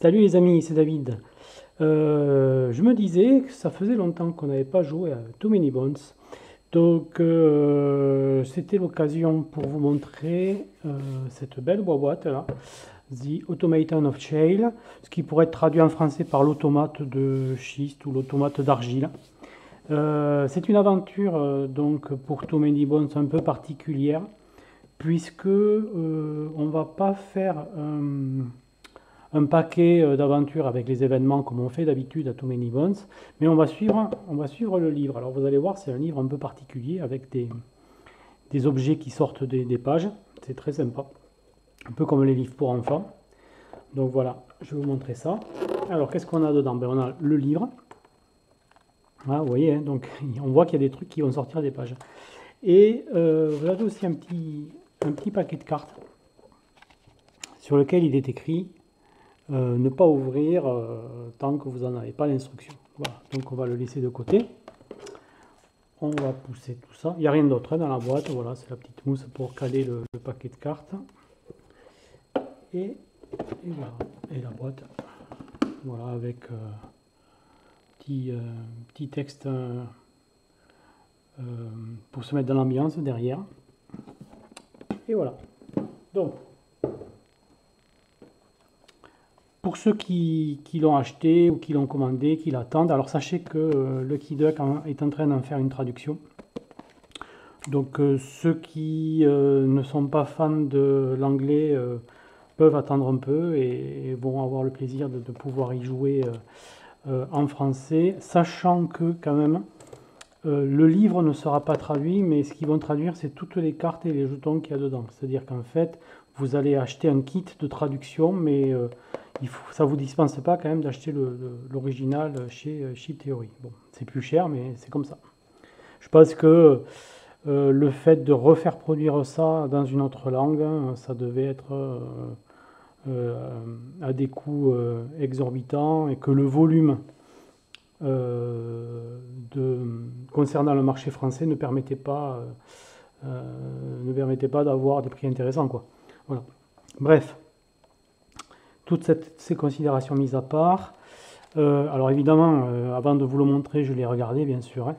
Salut les amis, c'est David. Je me disais que ça faisait longtemps qu'on n'avait pas joué à Too Many Bones. Donc c'était l'occasion pour vous montrer cette belle boîte là, The Automaton of Shale, ce qui pourrait être traduit en français par l'automate de schiste ou l'automate d'argile. C'est une aventure donc pour Too Many Bones un peu particulière, puisque on va pas faire un paquet d'aventures avec les événements comme on fait d'habitude à Too Many Bones, mais on va suivre le livre. Alors vous allez voir, c'est un livre un peu particulier avec des objets qui sortent des pages. C'est très sympa, un peu comme les livres pour enfants. Donc voilà, je vais vous montrer ça. Alors qu'est-ce qu'on a dedans? On a le livre. Voilà, vous voyez, hein, donc on voit qu'il y a des trucs qui vont sortir des pages. Et vous avez aussi un petit paquet de cartes sur lequel il est écrit ne pas ouvrir tant que vous n'en avez pas l'instruction. Voilà, donc on va le laisser de côté. On va pousser tout ça. Il n'y a rien d'autre dans la boîte. Voilà, c'est la petite mousse pour caler le paquet de cartes. Et voilà. Et la boîte. Voilà, avec petit texte pour se mettre dans l'ambiance derrière. Et voilà. Donc, pour ceux qui l'ont acheté ou qui l'ont commandé, qui l'attendent, alors sachez que Lucky Duck est en train d'en faire une traduction. Donc ceux qui ne sont pas fans de l'anglais peuvent attendre un peu et vont avoir le plaisir de pouvoir y jouer en français, sachant que quand même le livre ne sera pas traduit, mais ce qu'ils vont traduire, c'est toutes les cartes et les jetons qu'il y a dedans. C'est-à-dire qu'en fait, vous allez acheter un kit de traduction, mais ça ne vous dispense pas quand même d'acheter l'original chez Chip Theory. Bon, c'est plus cher, mais c'est comme ça. Je pense que le fait de refaire produire ça dans une autre langue, ça devait être à des coûts exorbitants et que le volume concernant le marché français ne permettait pas d'avoir des prix intéressants, quoi. Voilà. Bref, toutes ces considérations mises à part, alors évidemment, avant de vous le montrer, je l'ai regardé bien sûr, hein.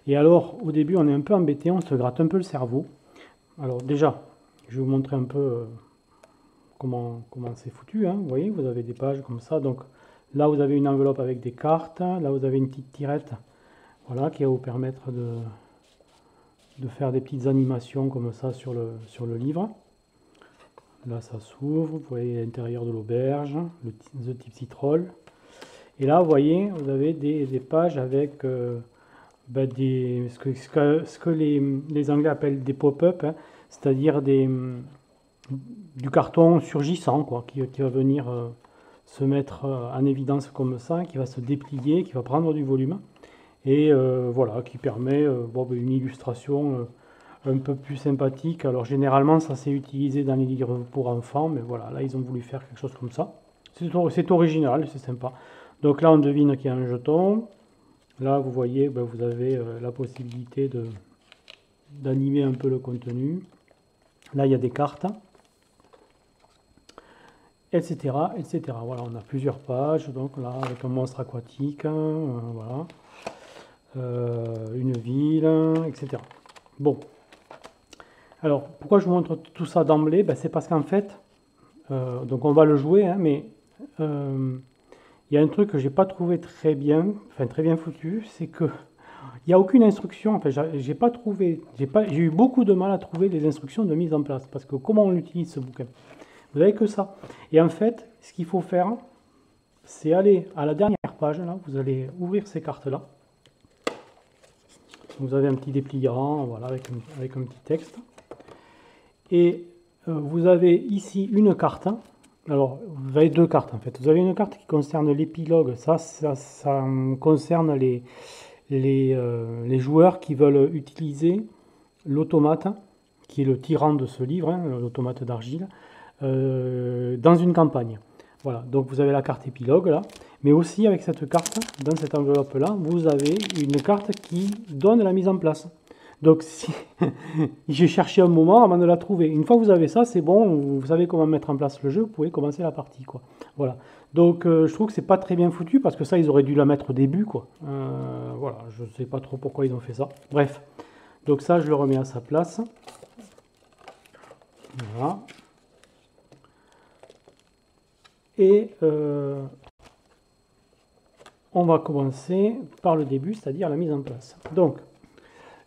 Et alors au début on est un peu embêté, on se gratte un peu le cerveau. Alors déjà, je vais vous montrer un peu comment c'est foutu, hein. Vous voyez, vous avez des pages comme ça, donc là vous avez une enveloppe avec des cartes, là vous avez une petite tirette, voilà, qui va vous permettre de faire des petites animations comme ça sur le livre. Là ça s'ouvre, vous voyez l'intérieur de l'auberge, The Tipsy Troll. Et là vous voyez, vous avez des pages avec ce que les Anglais appellent des pop-up, hein, c'est-à-dire du carton surgissant, quoi, qui va venir se mettre en évidence comme ça, qui va se déplier, qui va prendre du volume, et voilà, qui permet une illustration un peu plus sympathique. Alors généralement ça s'est utilisé dans les livres pour enfants, mais voilà, là ils ont voulu faire quelque chose comme ça. C'est original, c'est sympa. Donc là on devine qu'il y a un jeton. Là vous voyez, vous avez la possibilité d'animer un peu le contenu. Là il y a des cartes, etc., etc. Voilà, on a plusieurs pages, donc là avec un monstre aquatique, voilà, une ville, etc. Bon, alors pourquoi je vous montre tout ça d'emblée? C'est parce qu'en fait, donc on va le jouer, hein, mais il y a un truc que j'ai pas trouvé très bien, enfin très bien foutu, c'est que il n'y a aucune instruction. Enfin, j'ai eu beaucoup de mal à trouver les instructions de mise en place, parce que comment on utilise ce bouquin? Vous n'avez que ça. Et en fait, ce qu'il faut faire, c'est aller à la dernière page, là, vous allez ouvrir ces cartes-là. Vous avez un petit dépliant, voilà, avec un petit texte. Et vous avez ici une carte. Alors, vous avez deux cartes en fait. Vous avez une carte qui concerne l'épilogue. Ça concerne les joueurs qui veulent utiliser l'automate, qui est le tyran de ce livre, hein, l'automate d'argile, dans une campagne. Voilà, donc vous avez la carte épilogue là, mais aussi avec cette carte, dans cette enveloppe là, vous avez une carte qui donne la mise en place. Donc si j'ai cherché un moment avant de la trouver. Une fois que vous avez ça, c'est bon, vous savez comment mettre en place le jeu, vous pouvez commencer la partie, quoi. Voilà. Donc je trouve que c'est pas très bien foutu parce que ça, ils auraient dû la mettre au début, quoi. Voilà, je sais pas trop pourquoi ils ont fait ça. Bref. Donc ça, je le remets à sa place. Voilà. Et on va commencer par le début, c'est-à-dire la mise en place. Donc,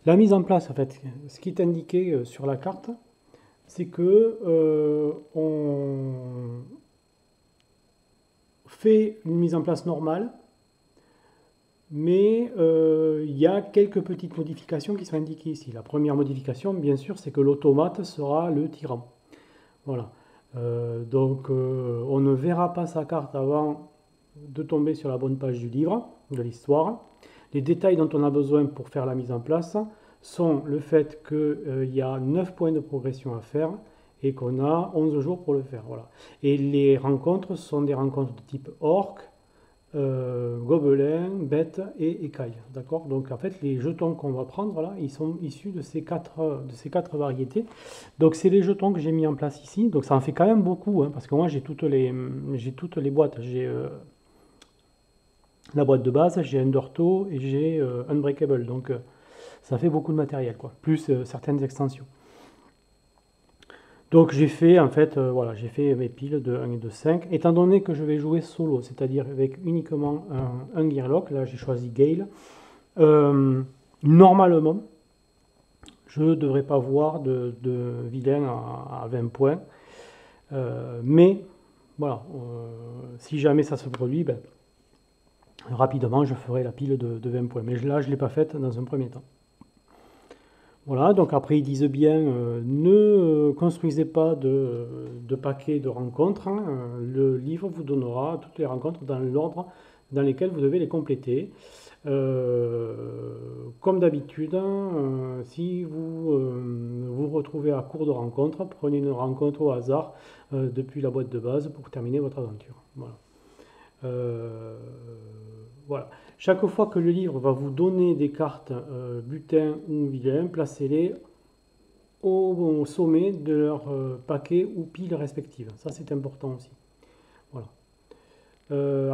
la mise en place, en fait, ce qui est indiqué sur la carte, c'est que on fait une mise en place normale, mais il y a quelques petites modifications qui sont indiquées ici. La première modification, bien sûr, c'est que l'automate sera le tyran. Voilà. Donc, on ne verra pas sa carte avant de tomber sur la bonne page du livre, de l'histoire. Les détails dont on a besoin pour faire la mise en place sont le fait qu'il y a 9 points de progression à faire et qu'on a 11 jours pour le faire. Voilà. Et les rencontres sont des rencontres de type orc, gobelin, bête et écaille. D'accord. Donc en fait, les jetons qu'on va prendre, voilà, ils sont issus de ces quatre variétés. Donc c'est les jetons que j'ai mis en place ici. Donc ça en fait quand même beaucoup, hein, parce que moi j'ai toutes les boîtes. J'ai la boîte de base, j'ai Undertow et j'ai Unbreakable. Donc ça fait beaucoup de matériel, quoi. Plus certaines extensions. Donc j'ai fait en fait, voilà, j'ai fait mes piles de 1 et de 5. Étant donné que je vais jouer solo, c'est-à-dire avec uniquement un Gearlock, là j'ai choisi Gale. Normalement, je ne devrais pas voir de vilain à 20 points. Mais voilà, si jamais ça se produit, ben, rapidement je ferai la pile de 20 points. Mais là je ne l'ai pas faite dans un premier temps. Voilà, donc après ils disent bien, ne construisez pas de paquets de rencontres, hein. Le livre vous donnera toutes les rencontres dans l'ordre dans lesquels vous devez les compléter. Comme d'habitude, si vous vous retrouvez à court de rencontres, prenez une rencontre au hasard depuis la boîte de base pour terminer votre aventure. Voilà. Voilà. Chaque fois que le livre va vous donner des cartes butin ou vilain, placez-les au sommet de leur paquet ou pile respective. Ça, c'est important aussi. Voilà.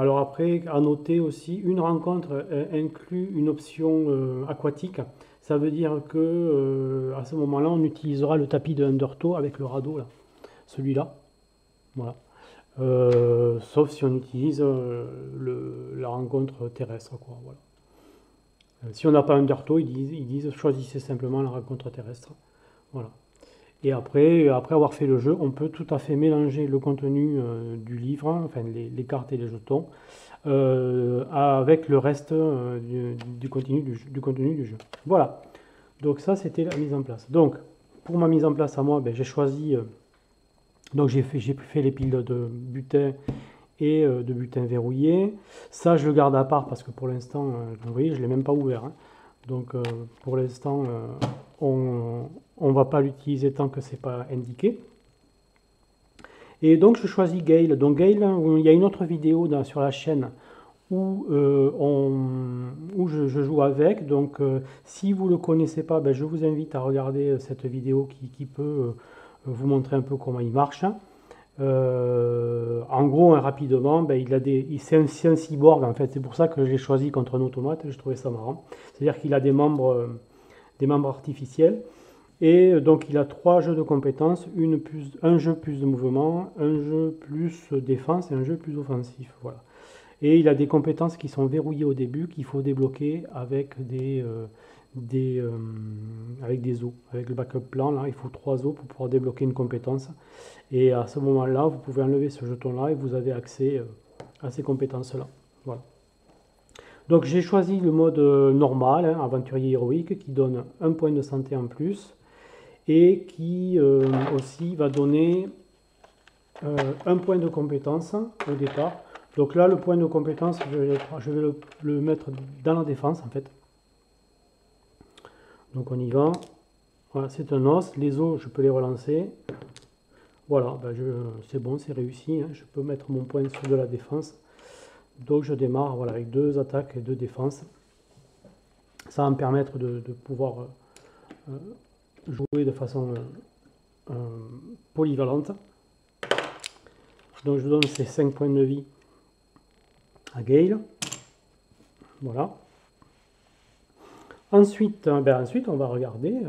Alors après, à noter aussi, une rencontre inclut une option aquatique. Ça veut dire que à ce moment-là, on utilisera le tapis de Undertow avec le radeau, là, celui-là. Voilà. Sauf si on utilise la rencontre terrestre, quoi, voilà. Si on n'a pas Undertow, ils disent choisissez simplement la rencontre terrestre. Voilà. Et après avoir fait le jeu, on peut tout à fait mélanger le contenu du livre, enfin les cartes et les jetons, avec le reste du contenu du jeu. Voilà. Donc ça, c'était la mise en place. Donc, pour ma mise en place à moi, ben, j'ai choisi... donc j'ai fait les piles de butin et de butin verrouillé. Ça, je le garde à part parce que pour l'instant, vous voyez, je ne l'ai même pas ouvert, hein. Donc pour l'instant, on ne va pas l'utiliser tant que ce n'est pas indiqué. Et donc je choisis Gale. Donc Gale, il y a une autre vidéo sur la chaîne où, je joue avec. Donc si vous ne le connaissez pas, ben, je vous invite à regarder cette vidéo qui peut vous montrer un peu comment il marche. En gros, hein, rapidement, ben, c'est un cyborg en fait. C'est pour ça que je l'ai choisi contre un automate. Je trouvais ça marrant. C'est-à-dire qu'il a des membres artificiels. Et donc il a 3 jeux de compétences, un jeu plus de mouvement, un jeu plus défense et un jeu plus offensif. Voilà. Et il a des compétences qui sont verrouillées au début, qu'il faut débloquer avec des os. Avec le backup plan, là, il faut 3 os pour pouvoir débloquer une compétence. Et à ce moment-là, vous pouvez enlever ce jeton-là et vous avez accès à ces compétences-là. Voilà. Donc j'ai choisi le mode normal, hein, aventurier héroïque, qui donne 1 point de santé en plus et qui aussi va donner 1 point de compétence au départ. Donc là, le point de compétence, je vais le mettre dans la défense en fait. Donc on y va. Voilà, c'est un os. Les os, je peux les relancer. Voilà, ben c'est bon, c'est réussi, hein. Je peux mettre mon point sur de la défense. Donc je démarre, voilà, avec 2 attaques et 2 défenses. Ça va me permettre de pouvoir jouer de façon polyvalente. Donc je donne ces 5 points de vie à Gale. Voilà. Ensuite, on va regarder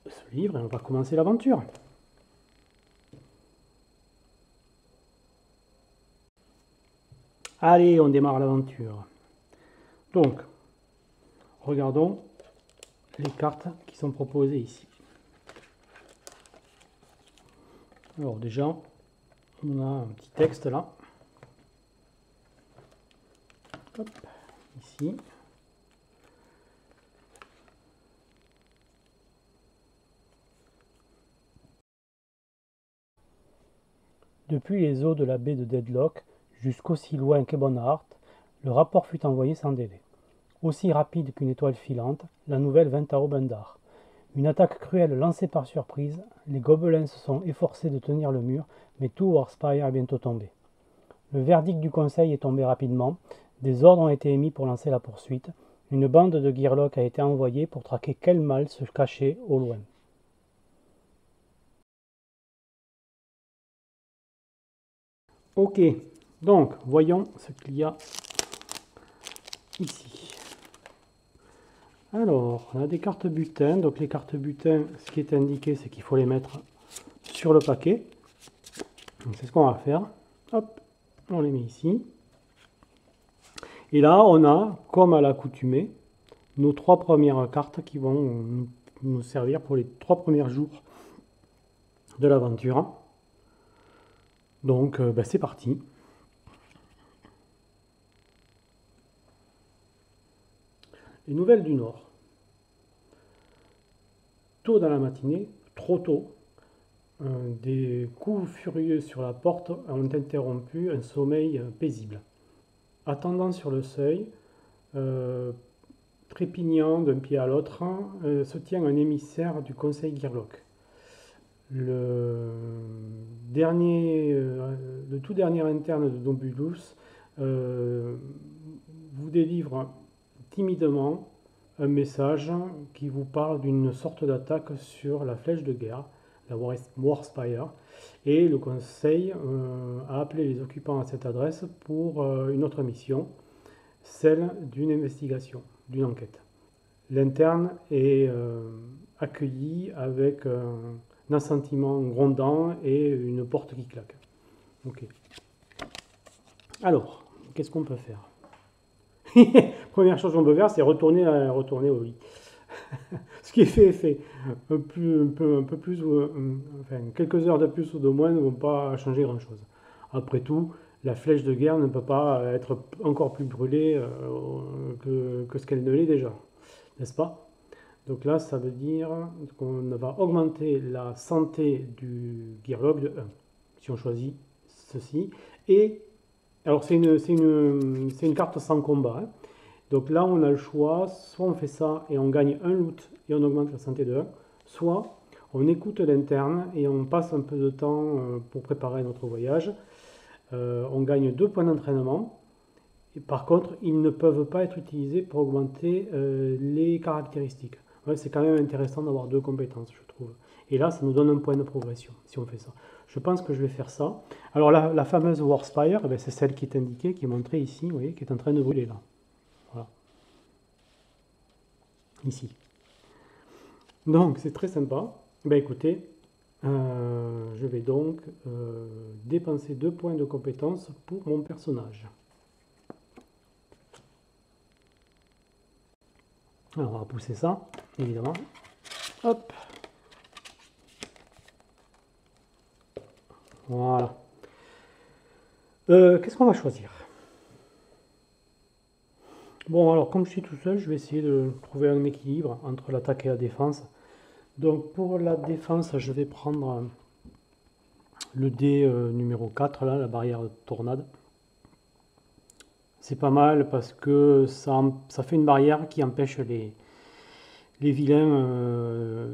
ce livre et on va commencer l'aventure. Allez, on démarre l'aventure. Donc, regardons les cartes qui sont proposées ici. Alors déjà, on a un petit texte là. Hop, ici. Depuis les eaux de la baie de Deadlock jusqu'aussi loin qu'Ebonheart, le rapport fut envoyé sans délai. Aussi rapide qu'une étoile filante, la nouvelle vint à Aubendar. Une attaque cruelle lancée par surprise, les gobelins se sont efforcés de tenir le mur, mais tout Warspire est bientôt tombé. Le verdict du conseil est tombé rapidement, des ordres ont été émis pour lancer la poursuite, une bande de Gearlock a été envoyée pour traquer quel mal se cachait au loin. Ok, donc voyons ce qu'il y a ici. Alors, on a des cartes butin. Donc les cartes butin, ce qui est indiqué, c'est qu'il faut les mettre sur le paquet. Donc c'est ce qu'on va faire. Hop, on les met ici. Et là, on a, comme à l'accoutumée, nos 3 premières cartes qui vont nous servir pour les 3 premiers jours de l'aventure. Donc, c'est parti. Les nouvelles du Nord. Tôt dans la matinée, trop tôt, des coups furieux sur la porte ont interrompu un sommeil paisible. Attendant sur le seuil, trépignant d'un pied à l'autre, se tient un émissaire du conseil Gearlock. Le tout dernier interne de Dombulus vous délivre timidement un message qui vous parle d'une sorte d'attaque sur la flèche de guerre, la Warspire, et le conseil a appelé les occupants à cette adresse pour une autre mission, celle d'une investigation, d'une enquête. L'interne est accueilli avec un assentiment grondant et une porte qui claque. Ok. Alors, qu'est-ce qu'on peut faire? Première chose qu'on peut faire, c'est retourner au lit. Ce qui est fait est fait. Un peu plus, enfin, quelques heures de plus ou de moins ne vont pas changer grand-chose. Après tout, la flèche de guerre ne peut pas être encore plus brûlée que ce qu'elle ne l'est déjà, n'est-ce pas? Donc là, ça veut dire qu'on va augmenter la santé du Gearlock de 1, si on choisit ceci. Et alors c'est une carte sans combat, hein. Donc là, on a le choix, soit on fait ça et on gagne un loot et on augmente la santé de 1, soit on écoute l'interne et on passe un peu de temps pour préparer notre voyage. On gagne 2 points d'entraînement. Et par contre, ils ne peuvent pas être utilisés pour augmenter les caractéristiques. Ouais, c'est quand même intéressant d'avoir 2 compétences, je trouve. Et là, ça nous donne un point de progression, si on fait ça. Je pense que je vais faire ça. Alors la fameuse Warspire, c'est celle qui est indiquée, qui est montrée ici, vous voyez, qui est en train de brûler là. Voilà. Ici. Donc, c'est très sympa. Écoutez, je vais donc dépenser 2 points de compétence pour mon personnage. Alors, on va pousser ça, évidemment. Hop. Voilà. Qu'est-ce qu'on va choisir? Bon, alors, comme je suis tout seul, je vais essayer de trouver un équilibre entre l'attaque et la défense. Donc, pour la défense, je vais prendre le dé numéro 4, là, la barrière de tornade. C'est pas mal parce que ça fait une barrière qui empêche les vilains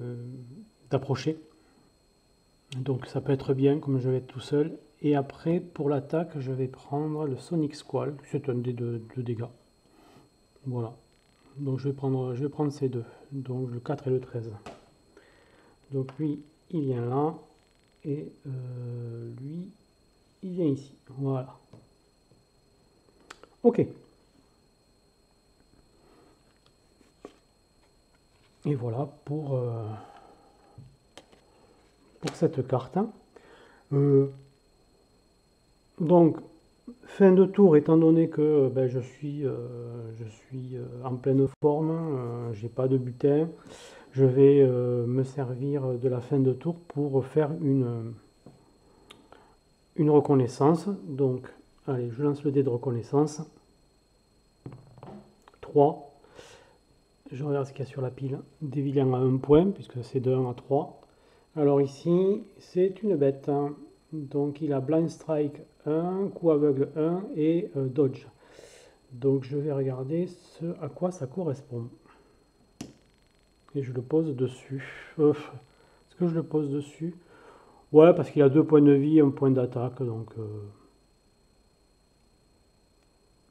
d'approcher. Donc ça peut être bien comme je vais être tout seul. Et après, pour l'attaque, je vais prendre le Sonic Squall. C'est un dé de dégâts. Voilà. Donc je vais prendre ces deux, donc le 4 et le 13. Donc lui, il vient là, et lui, il vient ici. Voilà. Ok. Et voilà pour cette carte. Donc, fin de tour, étant donné que ben, je suis en pleine forme, j'ai pas de butin, je vais me servir de la fin de tour pour faire une reconnaissance. Donc, allez, je lance le dé de reconnaissance. 3. Je regarde ce qu'il y a sur la pile. Des vilains à 1 point, puisque c'est de 1 à 3. Alors ici, c'est une bête. Donc il a blind strike 1, coup aveugle 1 et dodge. Donc je vais regarder ce à quoi ça correspond. Et je le pose dessus. Est-ce que je le pose dessus? Ouais, parce qu'il a 2 points de vie et 1 point d'attaque. Donc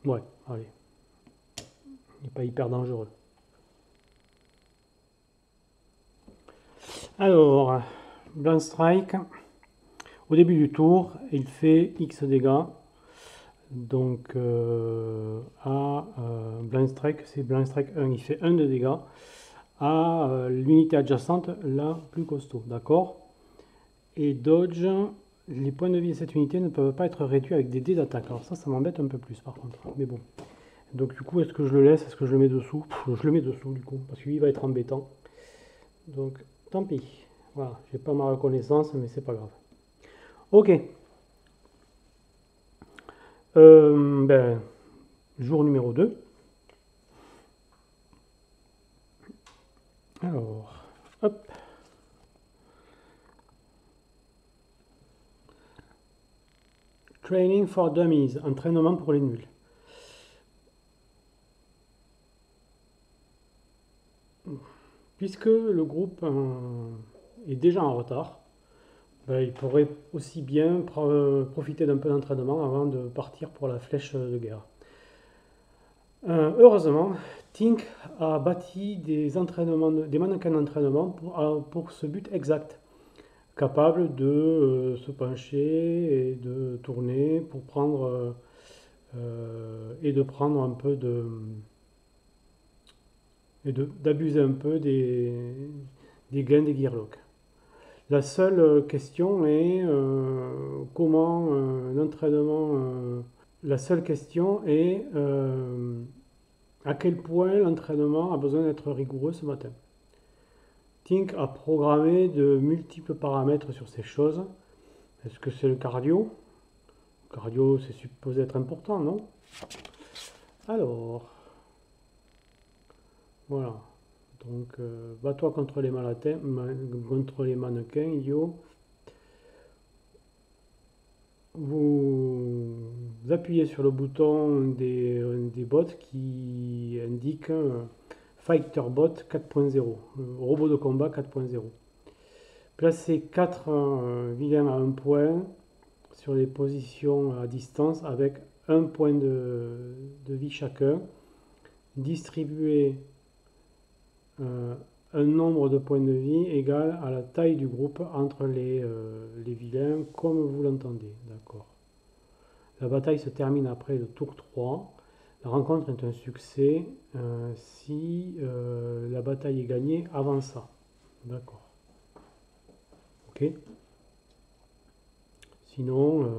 ouais, allez. Il n'est pas hyper dangereux. Alors, blind strike. Au début du tour, il fait X dégâts. Donc à blind strike, c'est blind strike 1, il fait 1 de dégâts à l'unité adjacente la plus costaud, d'accord. Et dodge, les points de vie de cette unité ne peuvent pas être réduits avec des dés d'attaque. Alors ça m'embête un peu plus par contre, mais bon. Donc du coup, est-ce que je le laisse, est-ce que je le mets dessous? Je le mets dessous du coup, parce que lui va être embêtant. Donc tant pis, voilà, j'ai pas ma reconnaissance, mais c'est pas grave. Ok. Ben, jour numéro 2. Alors, hop. Training for Dummies, entraînement pour les nuls. Puisque le groupe est déjà en retard, ben, il pourrait aussi bien profiter d'un peu d'entraînement avant de partir pour la flèche de guerre. Heureusement, Tink a bâti des mannequins d'entraînement pour ce but exact, capable de se pencher et de tourner pour prendre et de prendre un peu d'abuser un peu des gains des gearlocks. La seule question est comment l'entraînement. La seule question est à quel point l'entraînement a besoin d'être rigoureux ce matin. Tink a programmé de multiples paramètres sur ces choses. Est-ce que c'est le cardio? Le cardio, c'est supposé être important, non? Alors, voilà. Donc, bats-toi contre les mannequins, idiot. Vous appuyez sur le bouton des bots qui indique FighterBot 4.0, robot de combat 4.0. Placez 4 vilains à 1 point sur les positions à distance avec 1 point de vie chacun. Distribuez un nombre de points de vie égal à la taille du groupe entre les vilains comme vous l'entendez. D'accord. La bataille se termine après le tour 3. La rencontre est un succès si la bataille est gagnée avant ça. D'accord. Ok. Sinon,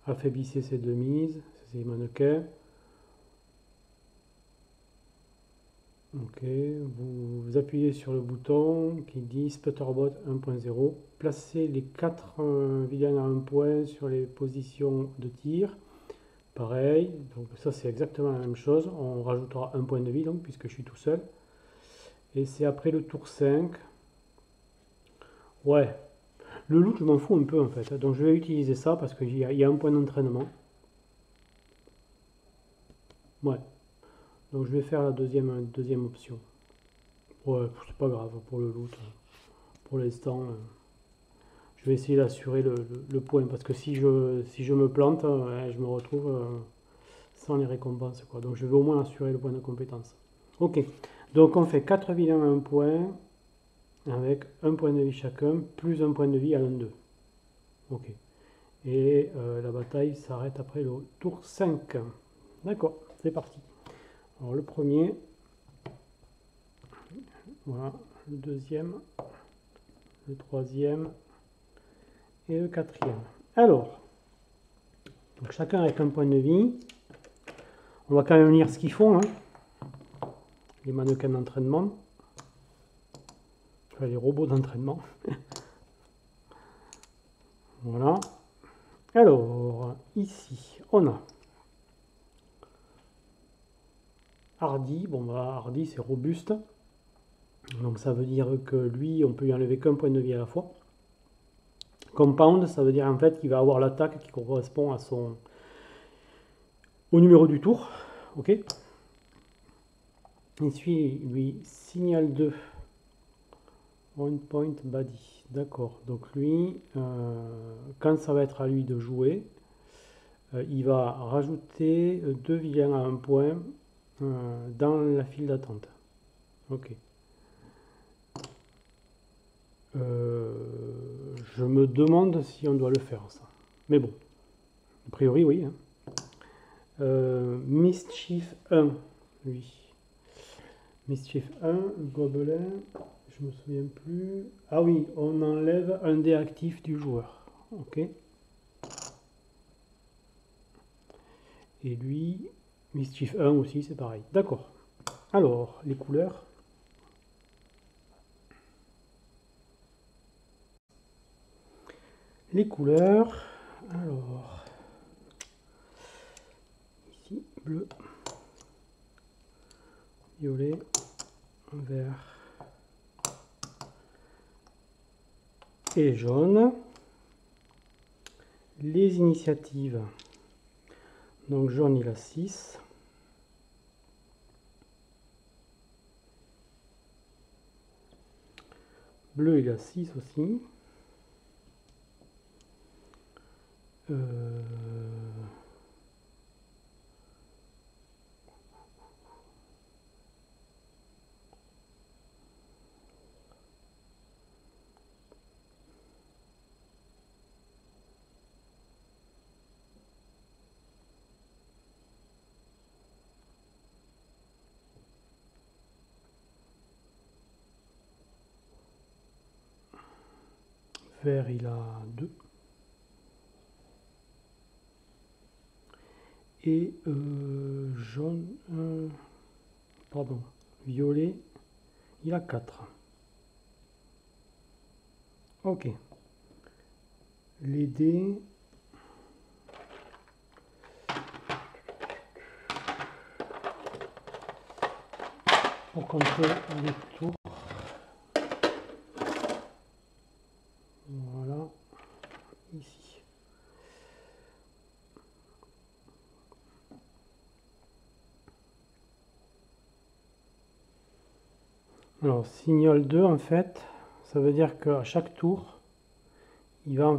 affaiblissez ces deux mises, ces mannequins. Ok, vous appuyez sur le bouton qui dit Sputterbot 1.0. Placez les 4 vilains à 1 point sur les positions de tir. Pareil, donc ça c'est exactement la même chose. On rajoutera un point de vie donc, puisque je suis tout seul. Et c'est après le tour 5. Ouais, le loot je m'en fous un peu en fait. Donc je vais utiliser ça parce qu'il y a un point d'entraînement. Ouais, donc je vais faire la deuxième option. Ouais, c'est pas grave pour le loot. Pour l'instant, je vais essayer d'assurer le point parce que si je me plante, je me retrouve sans les récompenses, quoi. Donc je vais au moins assurer le point de compétence. Ok, donc on fait 4 vilains à 1 point, avec un point de vie chacun, plus un point de vie à l'un-deux. Ok. Et la bataille s'arrête après le tour 5. D'accord, c'est parti. Alors le premier, voilà, le deuxième, le troisième et le quatrième. Alors, donc chacun avec un point de vie. On va quand même lire ce qu'ils font, hein. Les mannequins d'entraînement. Enfin, les robots d'entraînement. Voilà. Alors, ici, on a Hardy. Bon, bah, Hardy, c'est robuste. Donc, ça veut dire que lui, on peut lui enlever qu'un point de vie à la fois. Compound, ça veut dire en fait qu'il va avoir l'attaque qui correspond à au numéro du tour. Ok. Ensuite, lui, signal 2. One point body. D'accord. Donc lui, quand ça va être à lui de jouer, il va rajouter 2 vilains à 1 point dans la file d'attente. Ok. Je me demande si on doit le faire ça. Mais bon. A priori, oui. Hein. Mischief 1, lui. Mischief 1, gobelin. Je me souviens plus. Ah oui, on enlève un dé actif du joueur. Ok. Et lui, Mischief 1 aussi, c'est pareil. D'accord. Alors, les couleurs. Les couleurs. Alors, ici, bleu, violet, vert et jaune. Les initiatives. Donc jaune il a 6. Bleu il a 6 aussi. Vert il a 2. Et jaune, pardon, violet, il a 4. Ok. Les dés. Pour compter les tours. Voilà. Ici. Alors, signal 2, en fait, ça veut dire qu'à chaque tour, il va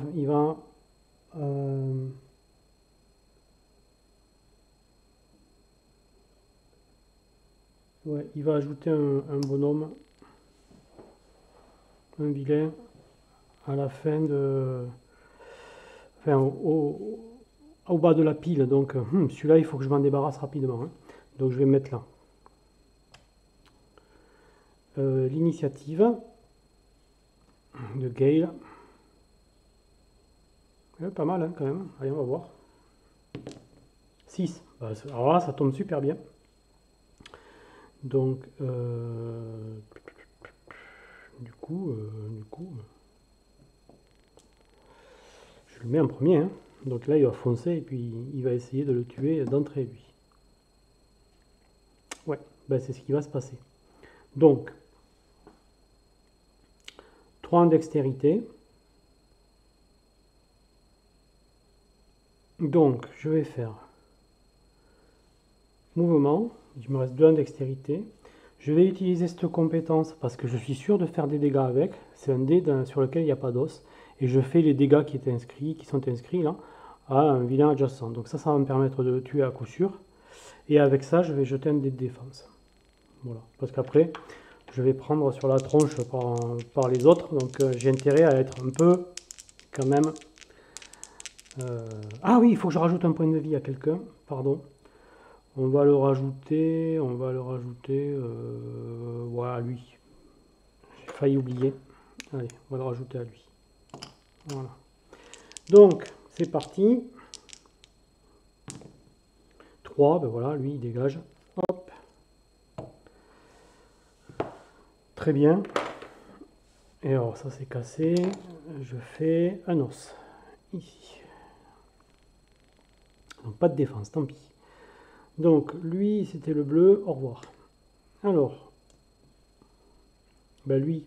ajouter un bonhomme, un vilain, à la fin de... Enfin, au bas de la pile. Donc, celui-là, il faut que je m'en débarrasse rapidement. Hein. Donc, je vais mettre là. L'initiative de Gale. Pas mal, hein, quand même. Allez, on va voir. 6. Alors là, ça tombe super bien. Donc, du coup, je le mets en premier. Hein. Donc là, il va foncer et puis il va essayer de le tuer d'entrée, lui. Ouais, ben c'est ce qui va se passer. Donc, 3 en dextérité. Donc, je vais faire mouvement. Il me reste 2 en dextérité. Je vais utiliser cette compétence parce que je suis sûr de faire des dégâts avec. C'est un dé sur lequel il n'y a pas d'os. Et je fais les dégâts qui sont inscrits là, à un vilain adjacent. Donc ça va me permettre de le tuer à coup sûr. Et avec ça, je vais jeter un dé de défense. Voilà. Parce qu'après, je vais prendre sur la tronche par les autres. Donc j'ai intérêt à être un peu, quand même... Ah oui, il faut que je rajoute un point de vie à quelqu'un. Pardon. On va le rajouter. Voilà, lui. J'ai failli oublier. Allez, on va le rajouter à lui. Voilà. Donc, c'est parti. 3, ben voilà, lui, il dégage. Hop. Très bien. Et alors, ça, c'est cassé. Je fais un os. Ici. Donc, pas de défense, tant pis. Donc, lui, c'était le bleu. Au revoir. Alors, ben lui,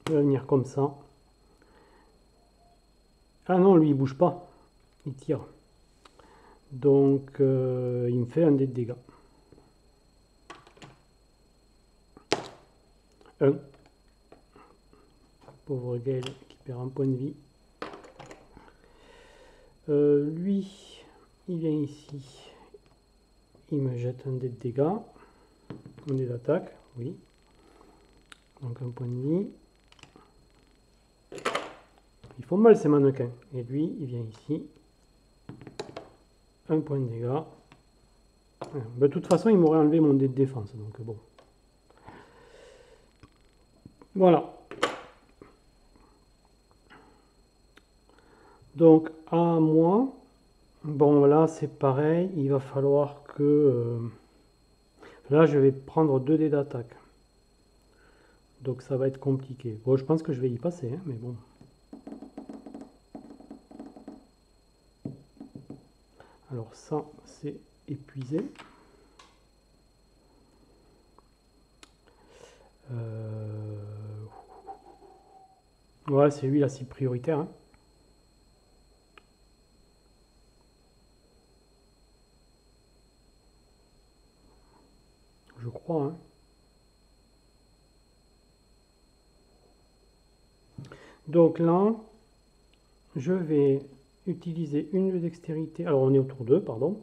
il va venir comme ça. Ah non, lui, il bouge pas. Il tire. Donc, il me fait un dé de dégâts. 1. Pauvre Gaël qui perd un point de vie. Lui, il vient ici. Il me jette un dé de dégâts. Un dé d'attaque, oui. Donc un point de vie. Ils font mal ces mannequins. Et lui, il vient ici. Un point de dégâts. De toute façon, il m'aurait enlevé mon dé de défense. Donc bon. Voilà. Donc à moi. Bon là c'est pareil. Il va falloir que... là je vais prendre 2 dés d'attaque. Donc ça va être compliqué. Bon, je pense que je vais y passer, hein, mais bon. Alors ça, c'est épuisé. Ouais, c'est lui la cible prioritaire. Hein. Je crois. Hein. Donc là, je vais utiliser une dextérité. Alors on est autour d'eux, pardon.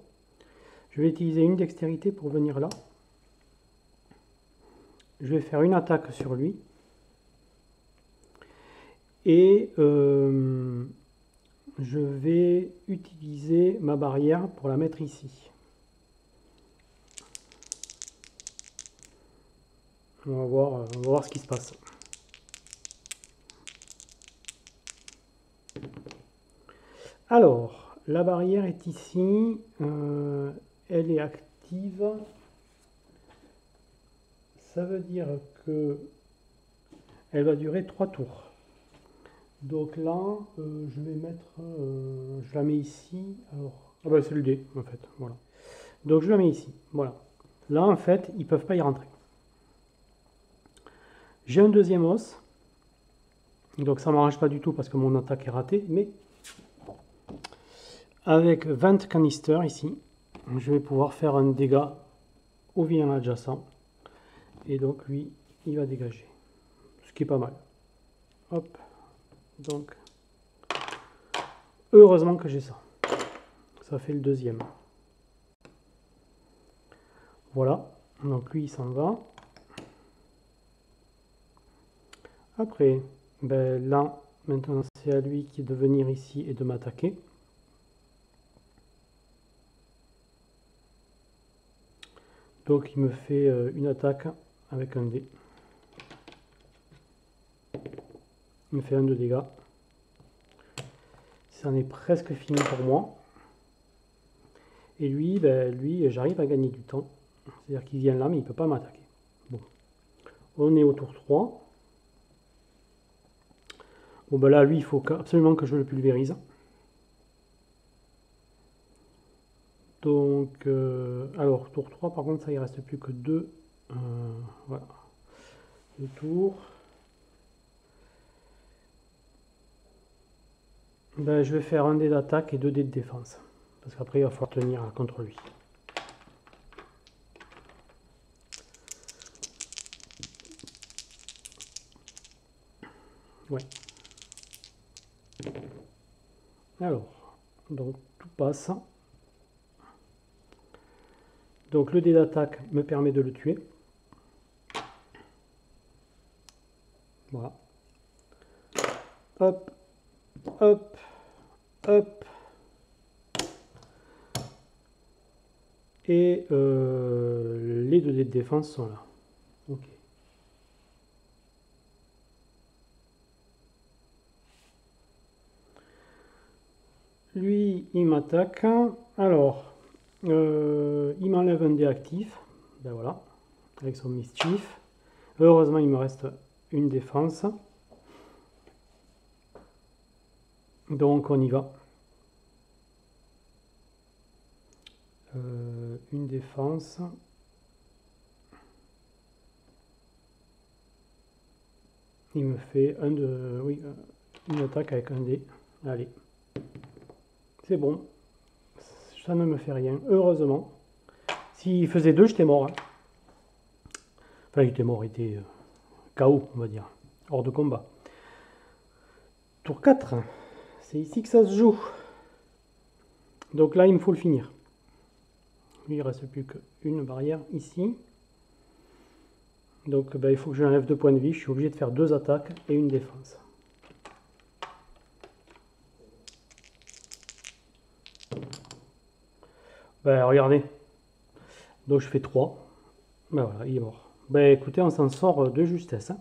Je vais utiliser une dextérité pour venir là. Je vais faire une attaque sur lui. Et je vais utiliser ma barrière pour la mettre ici. On va voir ce qui se passe. Alors, la barrière est ici. Elle est active. Ça veut dire que elle va durer 3 tours. Donc là, je vais mettre, je la mets ici. Alors, ah bah c'est le dé en fait, voilà. Donc je la mets ici, voilà. Là en fait, ils peuvent pas y rentrer. J'ai un deuxième os, donc ça m'arrange pas du tout parce que mon attaque est ratée, mais avec 20 canisters ici, je vais pouvoir faire un dégât au vilain adjacent. Et donc lui, il va dégager, ce qui est pas mal. Hop, donc heureusement que j'ai ça. Ça fait le deuxième. Voilà, donc lui il s'en va. Après, ben là, maintenant c'est à lui de venir ici et de m'attaquer. Donc il me fait une attaque avec un dé. Il me fait un de dégâts. Ça en est presque fini pour moi. Et lui, ben, lui j'arrive à gagner du temps. C'est-à-dire qu'il vient là, mais il ne peut pas m'attaquer. Bon. On est au tour 3. Bon, ben là, lui, il faut absolument que je le pulvérise. Donc, alors, tour 3, par contre, ça, il reste plus que 2. Voilà. 2 tours. Ben, je vais faire un dé d'attaque et 2 dés de défense. Parce qu'après, il va falloir tenir contre lui. Ouais. Alors, donc tout passe. Donc le dé d'attaque me permet de le tuer. Voilà. Hop, hop, hop. Et les 2 dés de défense sont là. Ok. Lui, il m'attaque. Alors, il m'enlève un dé actif. Ben voilà, avec son mischief. Heureusement, il me reste une défense. Donc, on y va. Une défense. Il me fait une attaque avec un dé. Allez. C'est bon. Ça ne me fait rien. Heureusement. S'il faisait 2, j'étais mort. Hein. Enfin, il était mort. Il était KO, on va dire. Hors de combat. Tour 4. C'est ici que ça se joue. Donc là, il me faut le finir. Il ne reste plus qu'une barrière ici. Donc il faut que j'enlève 2 points de vie. Je suis obligé de faire 2 attaques et une défense. Regardez. Donc je fais 3. Voilà, il est mort. Écoutez, on s'en sort de justesse. Hein.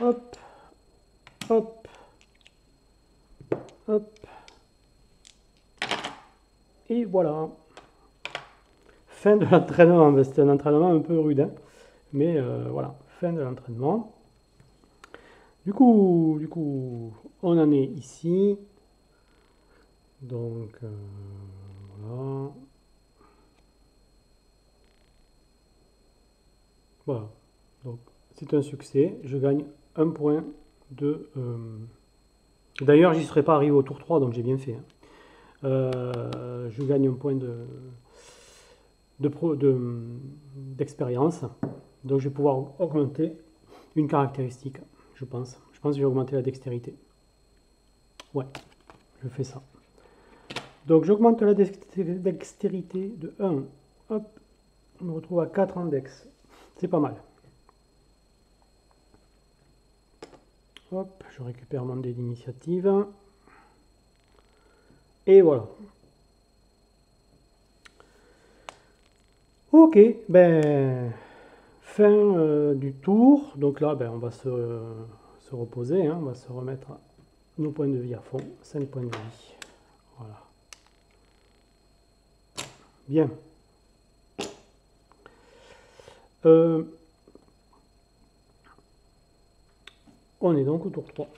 Hop. Hop. Hop. Et voilà. Fin de l'entraînement. C'était un entraînement un peu rude. Hein. Mais voilà, fin de l'entraînement. Du coup, on en est ici. Donc, voilà. Voilà. Donc, c'est un succès. Je gagne un point de... D'ailleurs, j'y serais pas arrivé au tour 3, donc j'ai bien fait. Hein. Je gagne un point d'expérience. Donc, je vais pouvoir augmenter une caractéristique, je pense. Je pense que je vais augmenter la dextérité. Ouais, je fais ça. Donc, j'augmente la dextérité de 1. Hop, on me retrouve à 4 en dex. C'est pas mal. Hop, je récupère mon dé d'initiative. Et voilà. Ok, fin du tour. Donc là, on va se reposer. Hein. On va se remettre nos points de vie à fond. 5 points de vie. Voilà. Bien. On est donc au tour 3.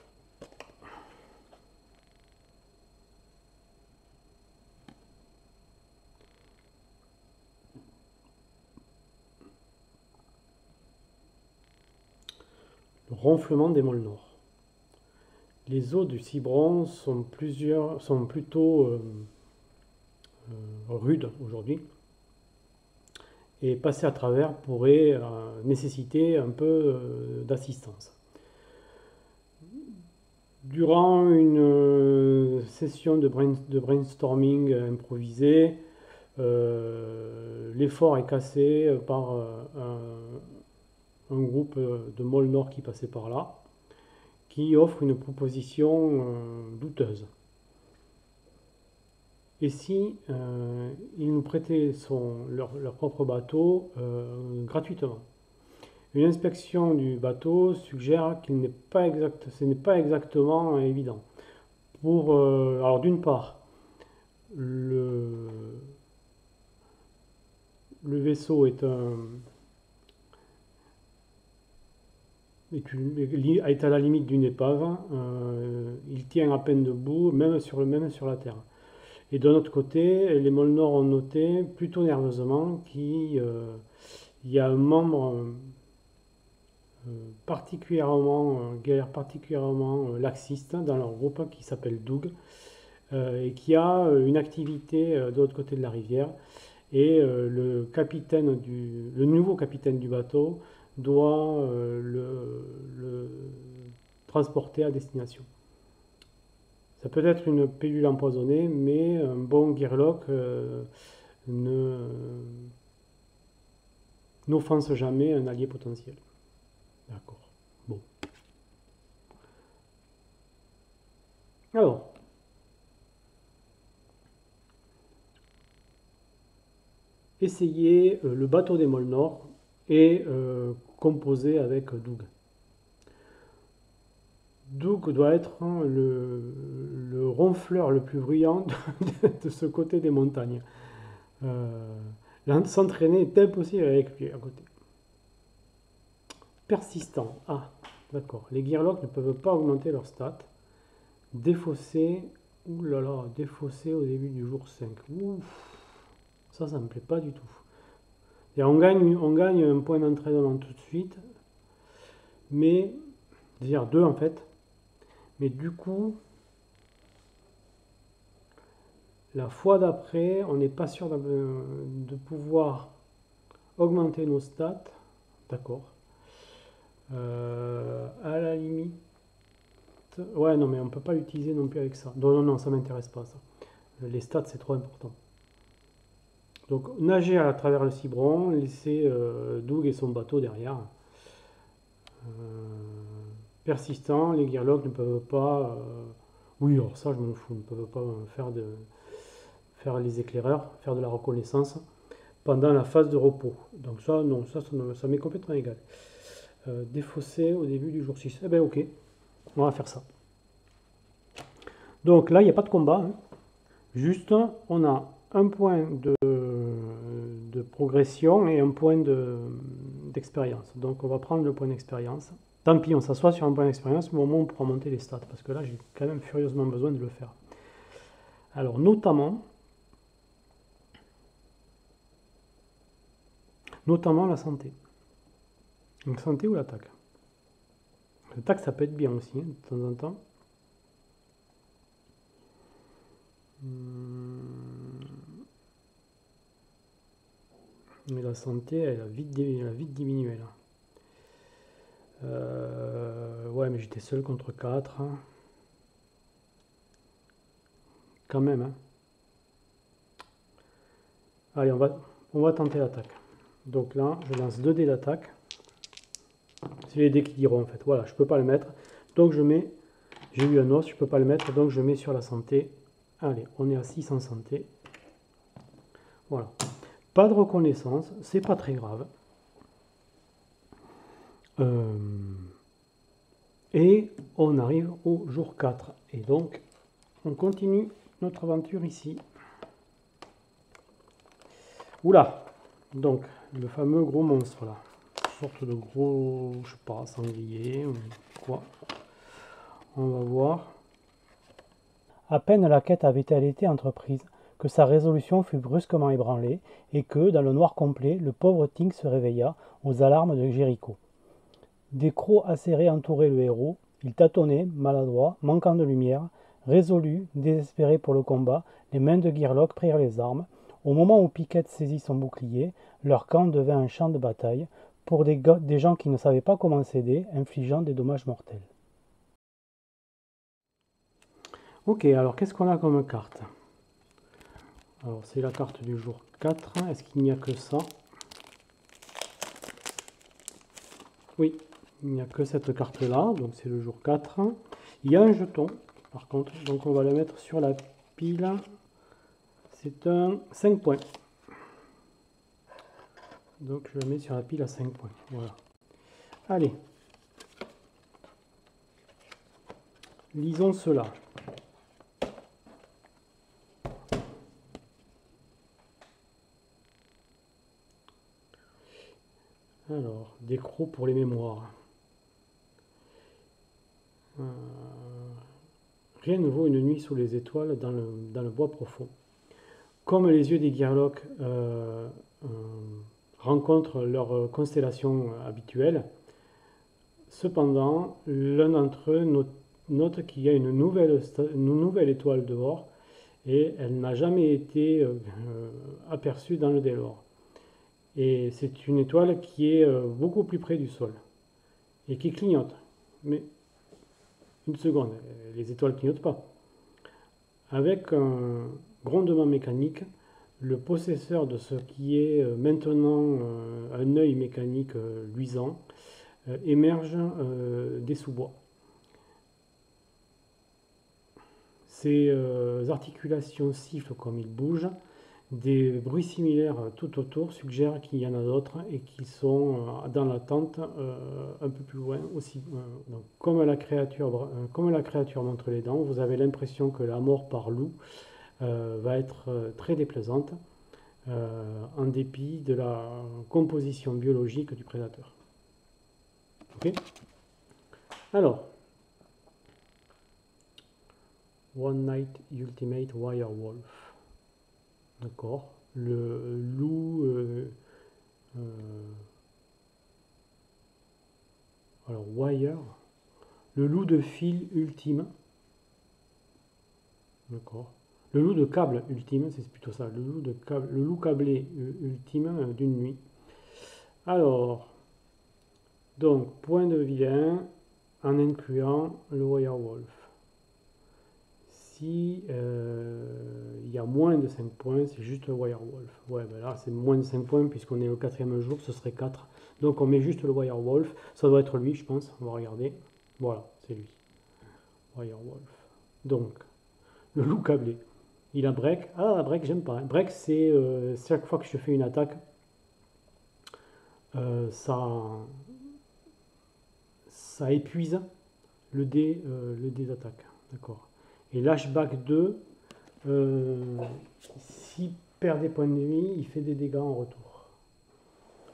Le ronflement des molnors. Les eaux du Cibron sont plutôt rudes aujourd'hui. Et passer à travers pourrait nécessiter un peu d'assistance. Durant une session de brainstorming improvisé, l'effort est cassé par un groupe de Molnor qui passait par là, qui offre une proposition douteuse. Et si ils nous prêtaient leur propre bateau gratuitement? Une inspection du bateau suggère ce n'est pas exactement évident. Alors d'une part, le vaisseau est à la limite d'une épave. Il tient à peine debout, même sur la Terre. Et d'un autre côté, les Molnor ont noté plutôt nerveusement qu'il y a un membre particulièrement laxiste dans leur groupe qui s'appelle Doug et qui a une activité de l'autre côté de la rivière. Et le nouveau capitaine du bateau doit le transporter à destination. Ça peut être une pilule empoisonnée, mais un bon Gearlock n'offense jamais un allié potentiel. D'accord. Bon. Alors, essayez le bateau des Molnor et composer avec Doug. Doug doit être le ronfleur le plus bruyant de ce côté des montagnes. S'entraîner est impossible avec lui à côté. Persistant. Ah, d'accord. Les Gearlocs ne peuvent pas augmenter leurs stats. Défaussé. Ouh là là, défaussé au début du jour 5. Ouf. Ça me plaît pas du tout. Et on gagne un point d'entraînement tout de suite. Mais, c'est-à-dire 2 en fait. Mais du coup, la fois d'après, on n'est pas sûr de pouvoir augmenter nos stats. D'accord. À la limite. Ouais, non, mais on peut pas l'utiliser non plus avec ça. Non, non, non, ça m'intéresse pas ça. Les stats, c'est trop important. Donc, nager à travers le Cibron, laisser Doug et son bateau derrière. Persistant, les Gearlocs ne peuvent pas. Oui, alors ça, je m'en fous. Ne peuvent pas faire les éclaireurs, faire de la reconnaissance pendant la phase de repos. Donc, ça, non, ça m'est complètement égal. Défausser au début du jour 6. Eh bien, ok, on va faire ça. Donc là, il n'y a pas de combat. Hein. Juste, on a un point de progression et un point d'expérience. Donc on va prendre le point d'expérience. Tant pis, on s'assoit sur un point d'expérience, mais au moins on pourra monter les stats, parce que là j'ai quand même furieusement besoin de le faire. Alors notamment la santé. Donc santé ou l'attaque. L'attaque ça peut être bien aussi, hein, de temps en temps. Mais la santé, elle a vite diminué là. Ouais, mais j'étais seul contre 4. Hein. Quand même. Hein. Allez, on va tenter l'attaque. Donc là, je lance 2 dés d'attaque. C'est les dés qui diront en fait. Voilà, je peux pas le mettre. Donc je mets, j'ai eu un os, je peux pas le mettre, donc je mets sur la santé. Allez, on est à 6 en santé. Voilà. Pas de reconnaissance, c'est pas très grave. Et on arrive au jour 4. Et donc, on continue notre aventure ici. Oula! Donc, le fameux gros monstre là. Une sorte de gros, je sais pas, sanglier ou quoi. On va voir. À peine la quête avait-elle été entreprise que sa résolution fut brusquement ébranlée et que, dans le noir complet, le pauvre Tink se réveilla aux alarmes de Jéricho. Des crocs acérés entouraient le héros. Il tâtonnait, maladroit, manquant de lumière. Résolu, désespéré pour le combat, les mains de Gearloc prirent les armes. Au moment où Piquette saisit son bouclier, leur camp devint un champ de bataille pour des gens qui ne savaient pas comment s'aider, infligeant des dommages mortels. Ok, alors qu'est-ce qu'on a comme carte? Alors c'est la carte du jour 4. Est-ce qu'il n'y a que ça? Oui, il n'y a que cette carte-là, donc c'est le jour 4. Il y a un jeton, par contre, donc on va le mettre sur la pile. C'est un 5 points. Donc je le mets sur la pile à 5 points. Voilà. Allez. Lisons cela. Alors, des crocs pour les mémoires. Rien ne vaut une nuit sous les étoiles dans le bois profond. Comme les yeux des Gearlocs rencontrent leur constellation habituelle, cependant, l'un d'entre eux note qu'il y a une nouvelle étoile dehors et elle n'a jamais été aperçue dans le Délore. Et c'est une étoile qui est beaucoup plus près du sol et qui clignote. Mais une seconde, les étoiles ne clignotent pas. Avec un grondement mécanique, le possesseur de ce qui est maintenant un œil mécanique luisant émerge des sous-bois. Ces articulations sifflent comme ils bougent. Des bruits similaires tout autour suggèrent qu'il y en a d'autres et qu'ils sont dans la tente un peu plus loin aussi. Donc, comme la créature montre les dents, vous avez l'impression que la mort par loup va être très déplaisante en dépit de la composition biologique du prédateur. Ok. Alors, One Night Ultimate Wirewolf. D'accord. Le loup. Alors, Wire. Le loup de fil ultime. D'accord. Le loup de câble ultime, c'est plutôt ça. Le loup câblé ultime d'une nuit. Alors, donc, point de vilain en incluant le Wirewolf. Si il y a moins de 5 points, c'est juste le Wirewolf. Ouais, ben là, c'est moins de 5 points puisqu'on est au 4e jour, ce serait 4. Donc, on met juste le Wirewolf. Ça doit être lui, je pense. On va regarder. Voilà, c'est lui. Wirewolf. Donc, le loup câblé. Il a break. Ah, la break, j'aime pas. Hein. Break, c'est chaque fois que je fais une attaque, ça épuise le dé d'attaque. D'accord. Et lashback 2, s'il perd des points de vie, il fait des dégâts en retour.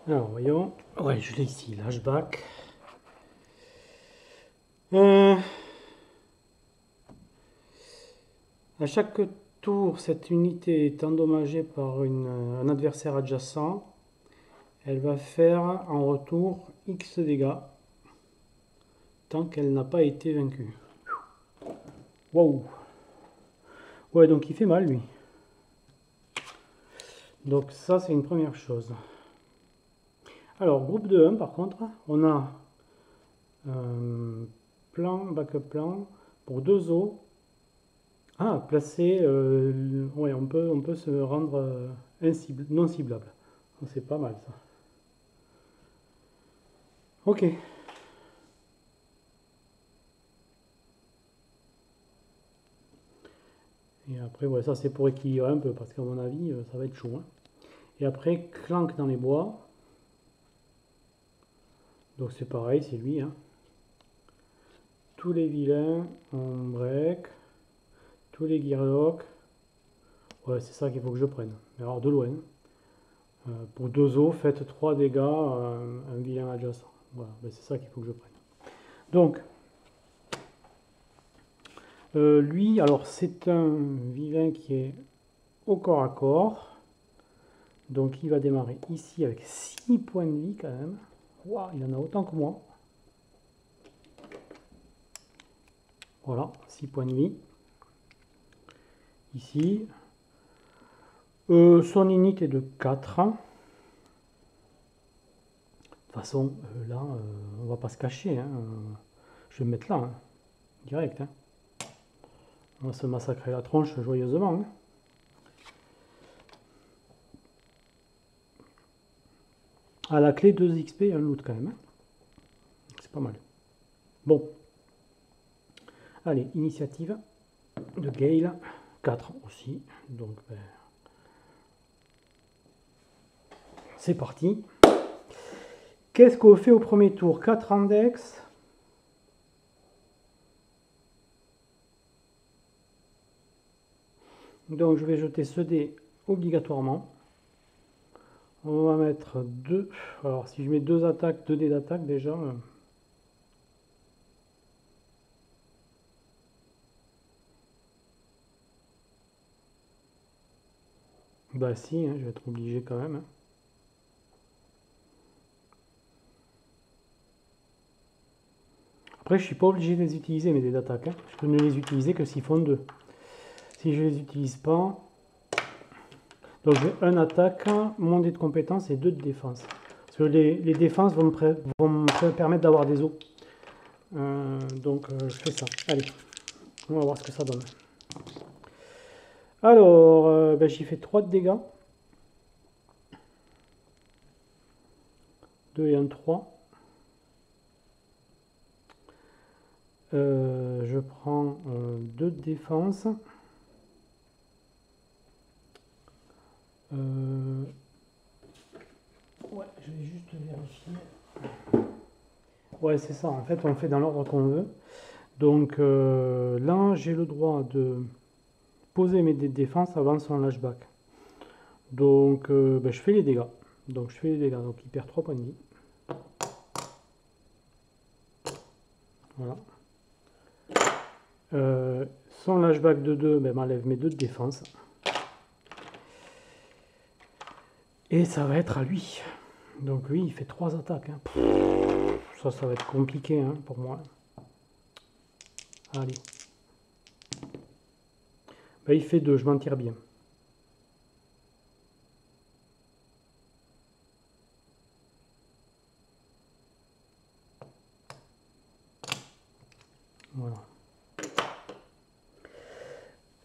Alors, voyons. Ouais, je l'ai ici, lashback. À chaque tour, cette unité est endommagée par un adversaire adjacent. Elle va faire en retour X dégâts tant qu'elle n'a pas été vaincue. Waouh! Ouais, donc il fait mal lui. Donc ça, c'est une première chose. Alors, groupe de 1, par contre, on a backup plan pour 2 os. Ah, placer, ouais, on peut se rendre non ciblable. C'est pas mal ça. Ok. Et après, ouais, ça c'est pour équilibrer un peu, parce qu'à mon avis, ça va être chaud. Hein. Et après, clank dans les bois. Donc c'est pareil, c'est lui. Hein. Tous les vilains en break. Tous les gearlocks. Ouais, c'est ça qu'il faut que je prenne. Mais alors de loin. Pour 2 os, faites 3 dégâts à un vilain adjacent. Voilà, ben, c'est ça qu'il faut que je prenne. Donc, lui, alors c'est un vilain qui est au corps à corps. Donc il va démarrer ici avec 6 points de vie quand même. Waouh, il en a autant que moi. Voilà, 6 points de vie. Ici. Son init est de 4. De toute façon, là, on va pas se cacher. Hein. Je vais me mettre là, hein. Direct. Hein. On va se massacrer la tronche joyeusement. Hein. À la clé 2 XP, un loot quand même. Hein. C'est pas mal. Bon. Allez, initiative de Gale. 4 aussi. Donc, ben, c'est parti. Qu'est-ce qu'on fait au premier tour? 4 index. Donc je vais jeter ce dé obligatoirement. On va mettre 2. Alors si je mets 2 attaques, 2 dés d'attaque déjà. Bah si, hein, je vais être obligé quand même. Hein. Après je suis pas obligé de les utiliser mes dés d'attaque. Hein. Je peux ne les utiliser que s'ils font 2. Si je les utilise pas. Donc j'ai 1 attaque, mon dé de compétence et 2 de défense. Parce que les défenses vont me permettre d'avoir des os. Donc je fais ça. Allez, on va voir ce que ça donne. Alors, ben, j'y fais 3 de dégâts. 2 et un 3. Je prends 2 de défense. Ouais, je vais juste vérifier. Ouais, c'est ça. En fait, on fait dans l'ordre qu'on veut. Donc là, j'ai le droit de poser mes dés de défense avant son lashback. Donc ben, je fais les dégâts. Donc je fais les dégâts. Donc il perd 3 points de vie. Voilà. Son lashback de 2 ben, m'enlève mes 2 de défense. Et ça va être à lui. Donc lui, il fait 3 attaques. Hein. Ça va être compliqué hein, pour moi. Allez. Ben, il fait 2, je m'en tire bien. Voilà.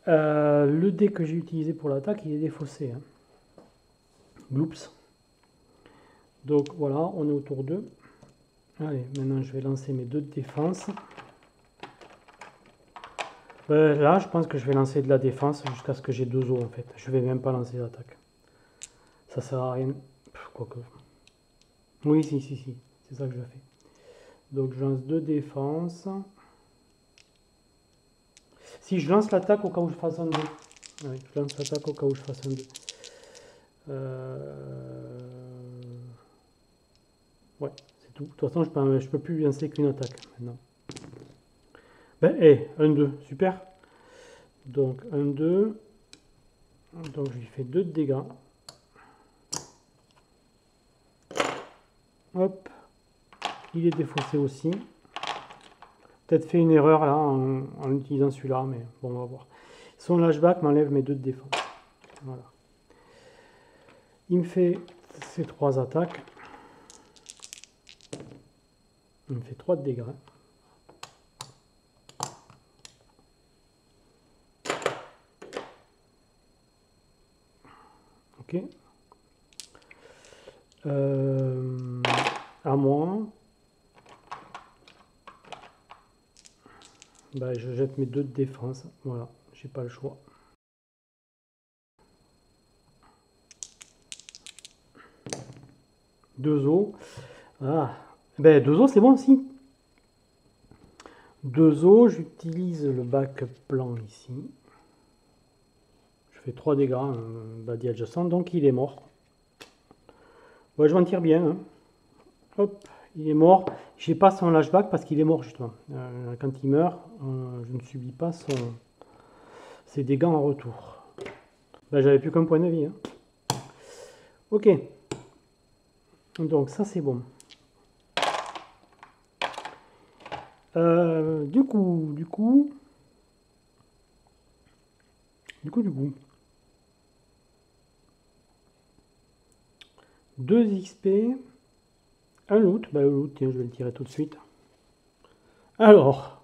Le dé que j'ai utilisé pour l'attaque, il est défaussé. Hein. Gloops. Donc voilà, on est au tour 2. Allez, maintenant je vais lancer mes 2 de défense. Là, je pense que je vais lancer de la défense jusqu'à ce que j'ai 2 os en fait. Je vais même pas lancer d'attaque. Ça sert à rien. Quoique. Oui, si. C'est ça que je fais. Donc je lance 2 défenses. Si je lance l'attaque au cas où je fasse un 2. Oui, je lance l'attaque au cas où je fasse un 2. Ouais, c'est tout. De toute façon, je peux plus lancer qu'une attaque maintenant. Ben, hey, 1-2, super. Donc 1-2. Donc je lui fais 2 de dégâts. Hop. Il est défaussé aussi. Peut-être fait une erreur là en utilisant celui-là, mais bon, on va voir. Son lashback m'enlève mes 2 de défense. Voilà. Il me fait ces 3 attaques. Il me fait 3 de dégâts. Ok. À moi. Bah, je jette mes 2 de défense. Voilà, j'ai pas le choix. Deux os. Ah, ben 2 os c'est bon aussi. 2 os, j'utilise le bac plan ici. Je fais 3 dégâts, body adjacent, donc il est mort. Ouais, je m'en tire bien. Hein. Hop, il est mort. J'ai pas son lashback parce qu'il est mort justement. Quand il meurt, je ne subis pas ses dégâts en retour. Ben, j'avais plus qu'un point de vie. Hein. Ok. Donc ça c'est bon. Du coup. 2 XP, un loot, bah le loot, tiens, je vais le tirer tout de suite. Alors,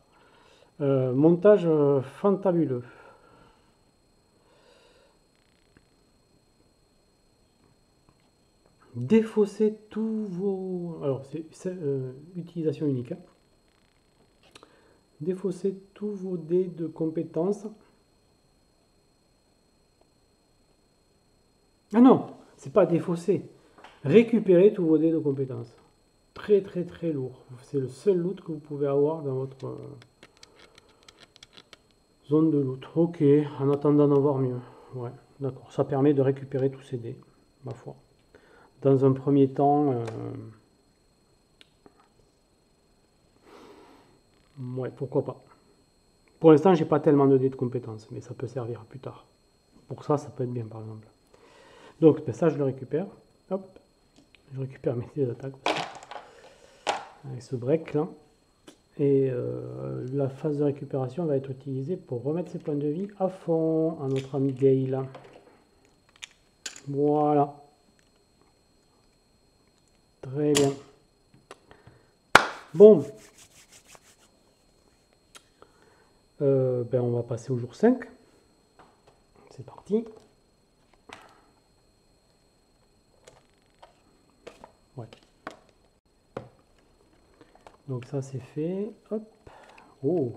montage fantabuleux. Défausser tous vos... Alors, c'est utilisation unique. Hein. Défausser tous vos dés de compétences. Ah non, c'est pas défausser. Récupérer tous vos dés de compétences. Très très très lourd. C'est le seul loot que vous pouvez avoir dans votre zone de loot. Ok, en attendant d'en voir mieux. Ouais, d'accord. Ça permet de récupérer tous ces dés, ma foi. Dans un premier temps, ouais, pourquoi pas. Pour l'instant, j'ai pas tellement de dés de compétences, mais ça peut servir plus tard. Pour ça, ça peut être bien, par exemple. Donc, ben, ça, je le récupère. Hop, je récupère mes dés d'attaque avec ce break là. Et la phase de récupération va être utilisée pour remettre ses points de vie à fond à notre ami Gale. Voilà. Très bien. Bon. Ben on va passer au jour 5. C'est parti. Ouais. Donc ça c'est fait. Hop. Oh.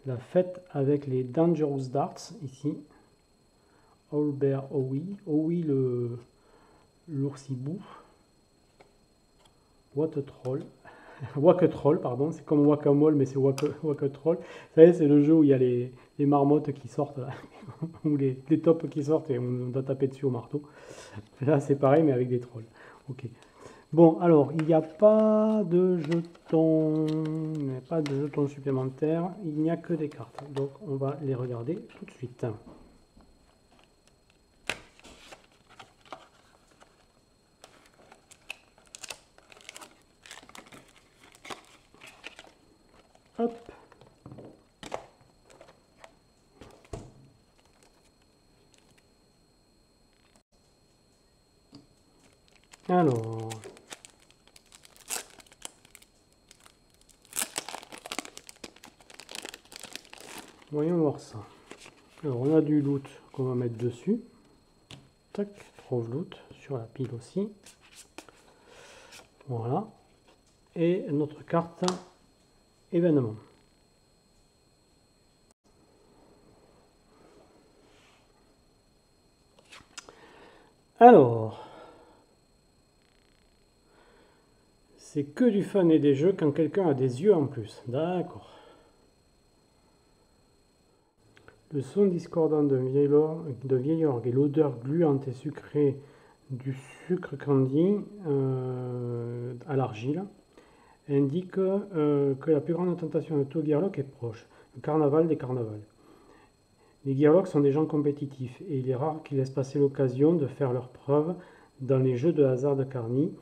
La fête avec les Dangerous Darts ici. Owlbear Owie. Owie l'oursibou. Wakatroll. Wakatroll, pardon. C'est comme Wakamole, mais c'est Wakatroll. Vous savez, c'est le jeu où il y a les marmottes qui sortent, là. Ou les tops qui sortent et on doit taper dessus au marteau. Là, c'est pareil, mais avec des trolls. Ok. Bon, alors, il n'y a pas de jetons. Il n'y a pas de jetons supplémentaires. Il n'y a que des cartes. Donc, on va les regarder tout de suite. Hop. Alors. Voyons voir ça. Alors, on a du loot qu'on va mettre dessus. Tac, trouve loot sur la pile aussi. Voilà. Et notre carte événement. Alors, c'est que du fun et des jeux quand quelqu'un a des yeux en plus. D'accord. Le son discordant d'un vieil orgue et l'odeur gluante et sucrée du sucre candy à l'argile indiquent que la plus grande tentation de tout Gearloc est proche, le carnaval des carnavals. Les Gearlocs sont des gens compétitifs et il est rare qu'ils laissent passer l'occasion de faire leurs preuves dans les jeux de hasard de Carny,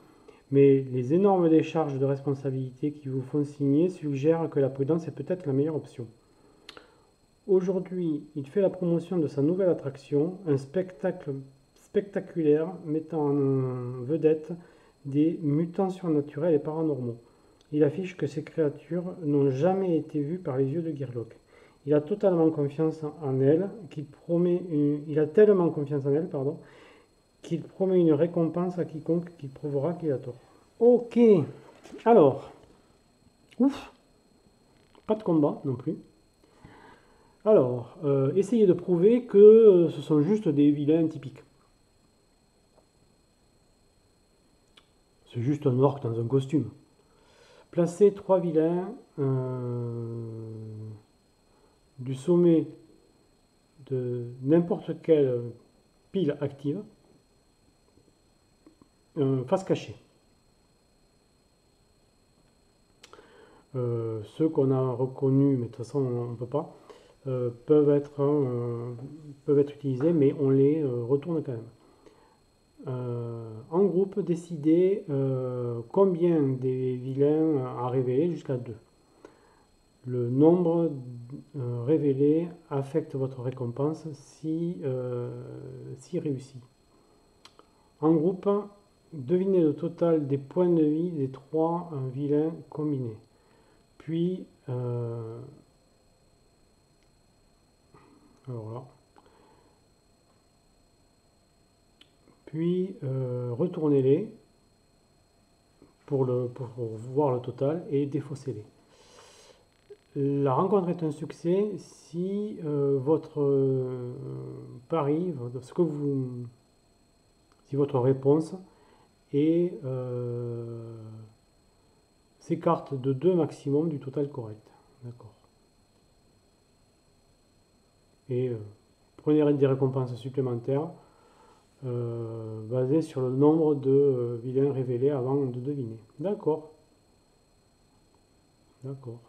mais les énormes décharges de responsabilité qui vous font signer suggèrent que la prudence est peut-être la meilleure option. Aujourd'hui, il fait la promotion de sa nouvelle attraction, un spectacle spectaculaire mettant en vedette des mutants surnaturels et paranormaux. Il affiche que ces créatures n'ont jamais été vues par les yeux de Gearloc. Il a totalement confiance en elle, il a tellement confiance en elle, qu'il promet une récompense à quiconque qui prouvera qu'il a tort. Ok, alors, ouf, pas de combat non plus. Alors, essayez de prouver que ce sont juste des vilains typiques. C'est juste un orc dans un costume. Placez 3 vilains du sommet de n'importe quelle pile active face cachée. Ceux qu'on a reconnus, mais de toute façon on ne peut pas, peuvent être utilisés, mais on les retourne quand même. En groupe, décidez combien des vilains à révéler jusqu'à 2. Le nombre révélé affecte votre récompense si réussi. En groupe, devinez le total des points de vie des 3 vilains combinés. Puis, retournez-les pour voir le total et défaussez-les. La rencontre est un succès si votre pari, si votre réponse est s'écarte de 2 maximum du total correct. D'accord. Et prenez des récompenses supplémentaires basées sur le nombre de vilains révélés avant de deviner. D'accord. D'accord.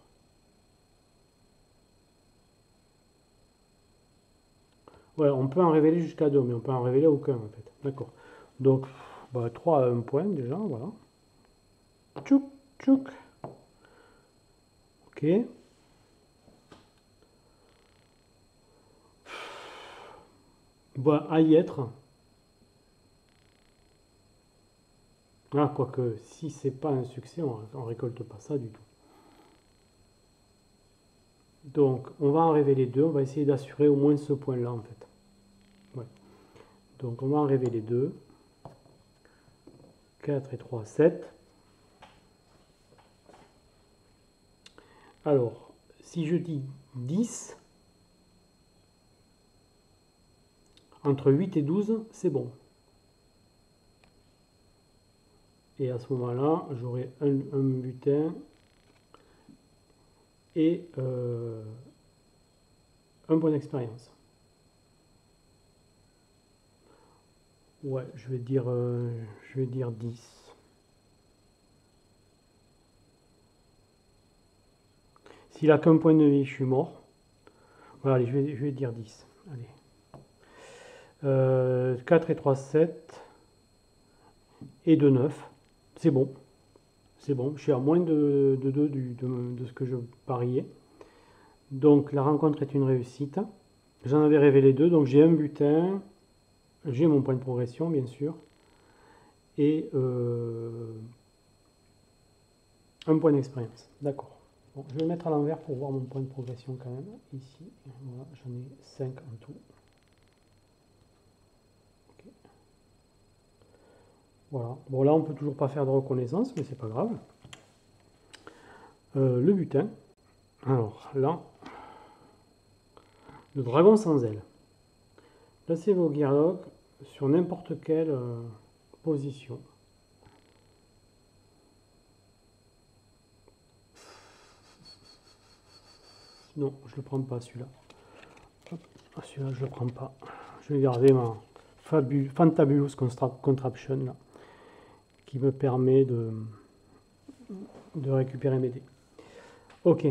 Ouais, on peut en révéler jusqu'à 2, mais on peut en révéler aucun en fait. D'accord. Donc, 3 à 1 point déjà, voilà. Tchouk, tchouk. Ok. À y être. Ah, quoique, si c'est pas un succès, on récolte pas ça du tout. Donc, on va en révéler 2. On va essayer d'assurer au moins ce point-là en fait. Ouais. Donc, on va en révéler 2. 4 et 3, 7. Alors, si je dis 10, entre 8 et 12, c'est bon. Et à ce moment-là, j'aurai un butin et un point d'expérience. Ouais, je vais dire 10. S'il a qu'un point de vie, je suis mort. Voilà, allez, je vais dire 10. Allez. 4 et 3, 7. Et 2, 9. C'est bon. C'est bon. Je suis à moins de 2 de ce que je pariais. Donc la rencontre est une réussite. J'en avais révélé 2. Donc j'ai un butin. J'ai mon point de progression, bien sûr. Et un point d'expérience. D'accord. Bon, je vais le mettre à l'envers pour voir mon point de progression quand même. Ici, voilà, j'en ai 5 en tout. Okay. Voilà. Bon, là, on peut toujours pas faire de reconnaissance, mais c'est pas grave. Le butin. Alors, là, le dragon sans aile. Placez vos gearlocks sur n'importe quelle position. Non, je le prends pas celui-là. Celui-là, je le prends pas. Je vais garder ma Fantabulous Contraption là, qui me permet de récupérer mes dés. Ok.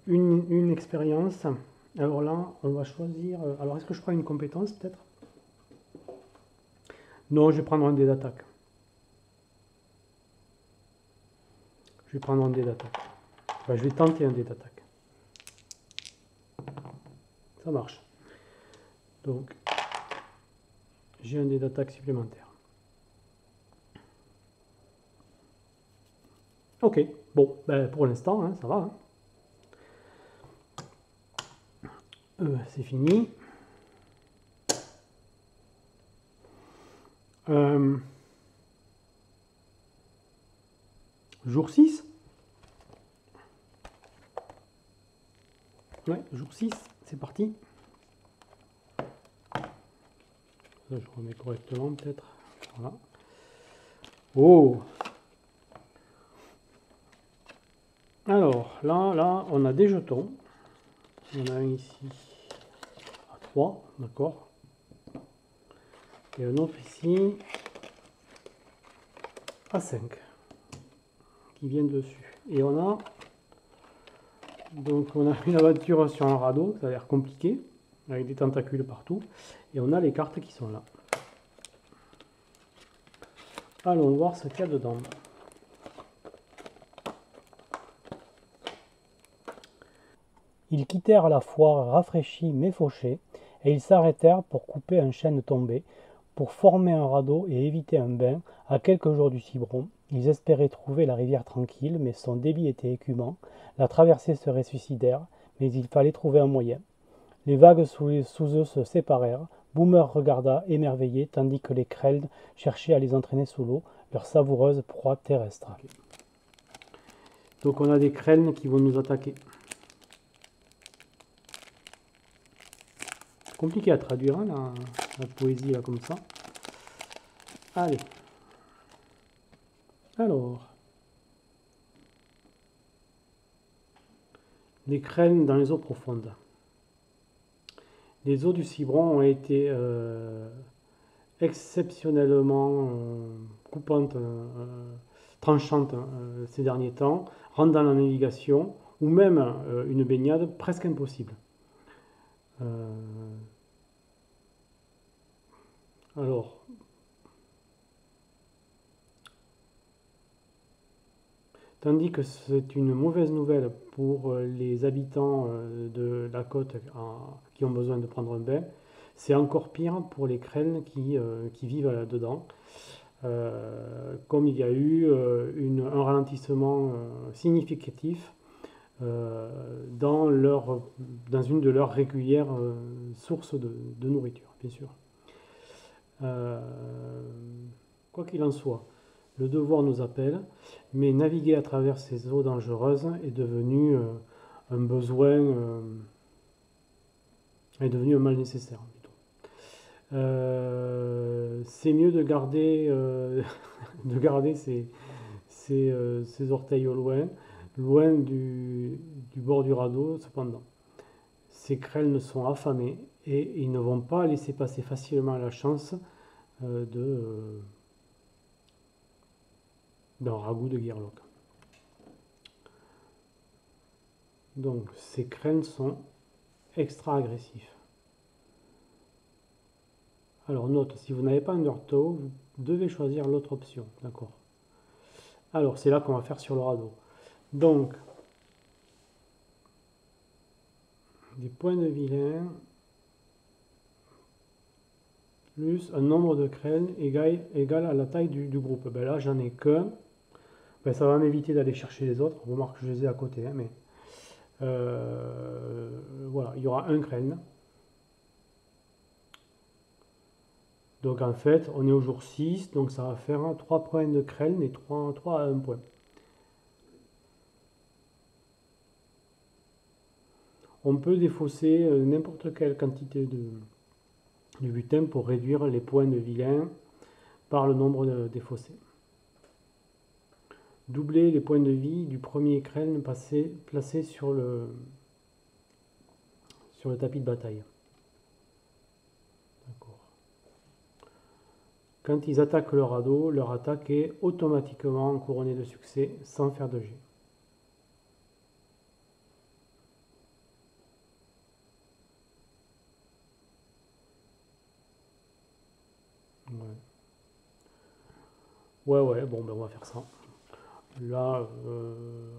Une expérience. Alors là, on va choisir. Alors, est-ce que je prends une compétence peut-être? Non, je vais prendre un dé d'attaque. Je vais prendre un dé d'attaque. Enfin, je vais tenter un dé d'attaque. Ça marche. Donc, j'ai un dé d'attaque supplémentaire. Ok, bon, ben, pour l'instant, hein, ça va. Hein. C'est fini. Jour 6. Ouais, jour 6, c'est parti. Là, je remets correctement peut-être. Voilà. Oh! Alors, là, on a des jetons. On a un ici à 3, d'accord. Et un autre ici à 5 qui viennent dessus. Et on a une aventure sur un radeau, ça a l'air compliqué, avec des tentacules partout. Et on a les cartes qui sont là. Allons voir ce qu'il y a dedans. Ils quittèrent la foire rafraîchis mais fauchés, et ils s'arrêtèrent pour couper un chêne tombé, pour former un radeau et éviter un bain. À quelques jours du Ciberon, ils espéraient trouver la rivière tranquille, mais son débit était écumant. La traversée serait suicidaire, mais il fallait trouver un moyen. Les vagues sous eux se séparèrent. Boomer regarda, émerveillé, tandis que les Krells cherchaient à les entraîner sous l'eau, leur savoureuse proie terrestre. Okay. Donc on a des Krells qui vont nous attaquer. Compliqué à traduire, hein, la poésie là comme ça. Allez. Alors. Les Krells dans les eaux profondes. Les eaux du Ciberon ont été exceptionnellement coupantes, tranchantes ces derniers temps, rendant la navigation ou même une baignade presque impossible. Alors, tandis que c'est une mauvaise nouvelle pour les habitants de la côte qui ont besoin de prendre un bain, c'est encore pire pour les Krells qui vivent là-dedans. Comme il y a eu un ralentissement significatif dans une de leurs régulières sources de nourriture, bien sûr. Quoi qu'il en soit, Le devoir nous appelle, mais naviguer à travers ces eaux dangereuses est devenu un besoin, est devenu un mal nécessaire. C'est mieux de garder, de garder ses orteils au loin, loin du bord du radeau. Cependant, ces crênes sont affamés et ils ne vont pas laisser passer facilement la chance d'un ragoût de Gearlock. Donc ces crênes sont extra agressifs. Alors note, si vous n'avez pas undertow, vous devez choisir l'autre option, d'accord. Alors c'est là qu'on va faire sur le radeau. Donc des points de vilain plus un nombre de crênes égal à la taille du groupe. Ben là j'en ai qu'un. Ben, ça va m'éviter d'aller chercher les autres. Remarque que je les ai à côté, hein, mais voilà, il y aura un crâne. Donc en fait, on est au jour 6, donc ça va faire 3 points de crâne et 3 à 1 point. On peut défausser n'importe quelle quantité de butin pour réduire les points de vilain par le nombre défaussés. Doubler les points de vie du premier crâne placé sur le tapis de bataille. Quand ils attaquent le radeau, leur attaque est automatiquement couronnée de succès sans faire de jet. Ouais, bon, ben on va faire ça. Là,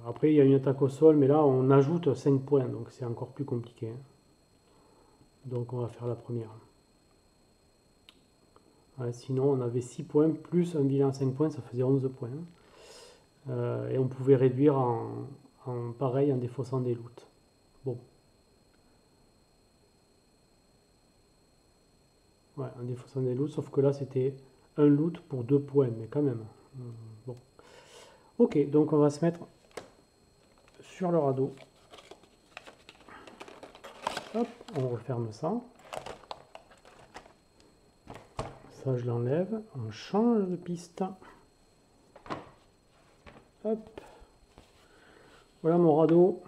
après, il y a une attaque au sol, mais là, on ajoute 5 points, donc c'est encore plus compliqué. Donc, on va faire la première. Ouais, sinon, on avait 6 points, plus un bilan à 5 points, ça faisait 11 points. Et on pouvait réduire en pareil en défaussant des loots. Bon. Ouais, en défaussant des loots, sauf que là, c'était un loot pour 2 points, mais quand même. Bon. Ok, donc on va se mettre sur le radeau. Hop, on referme ça. Ça, je l'enlève. On change de piste. Hop. Voilà mon radeau.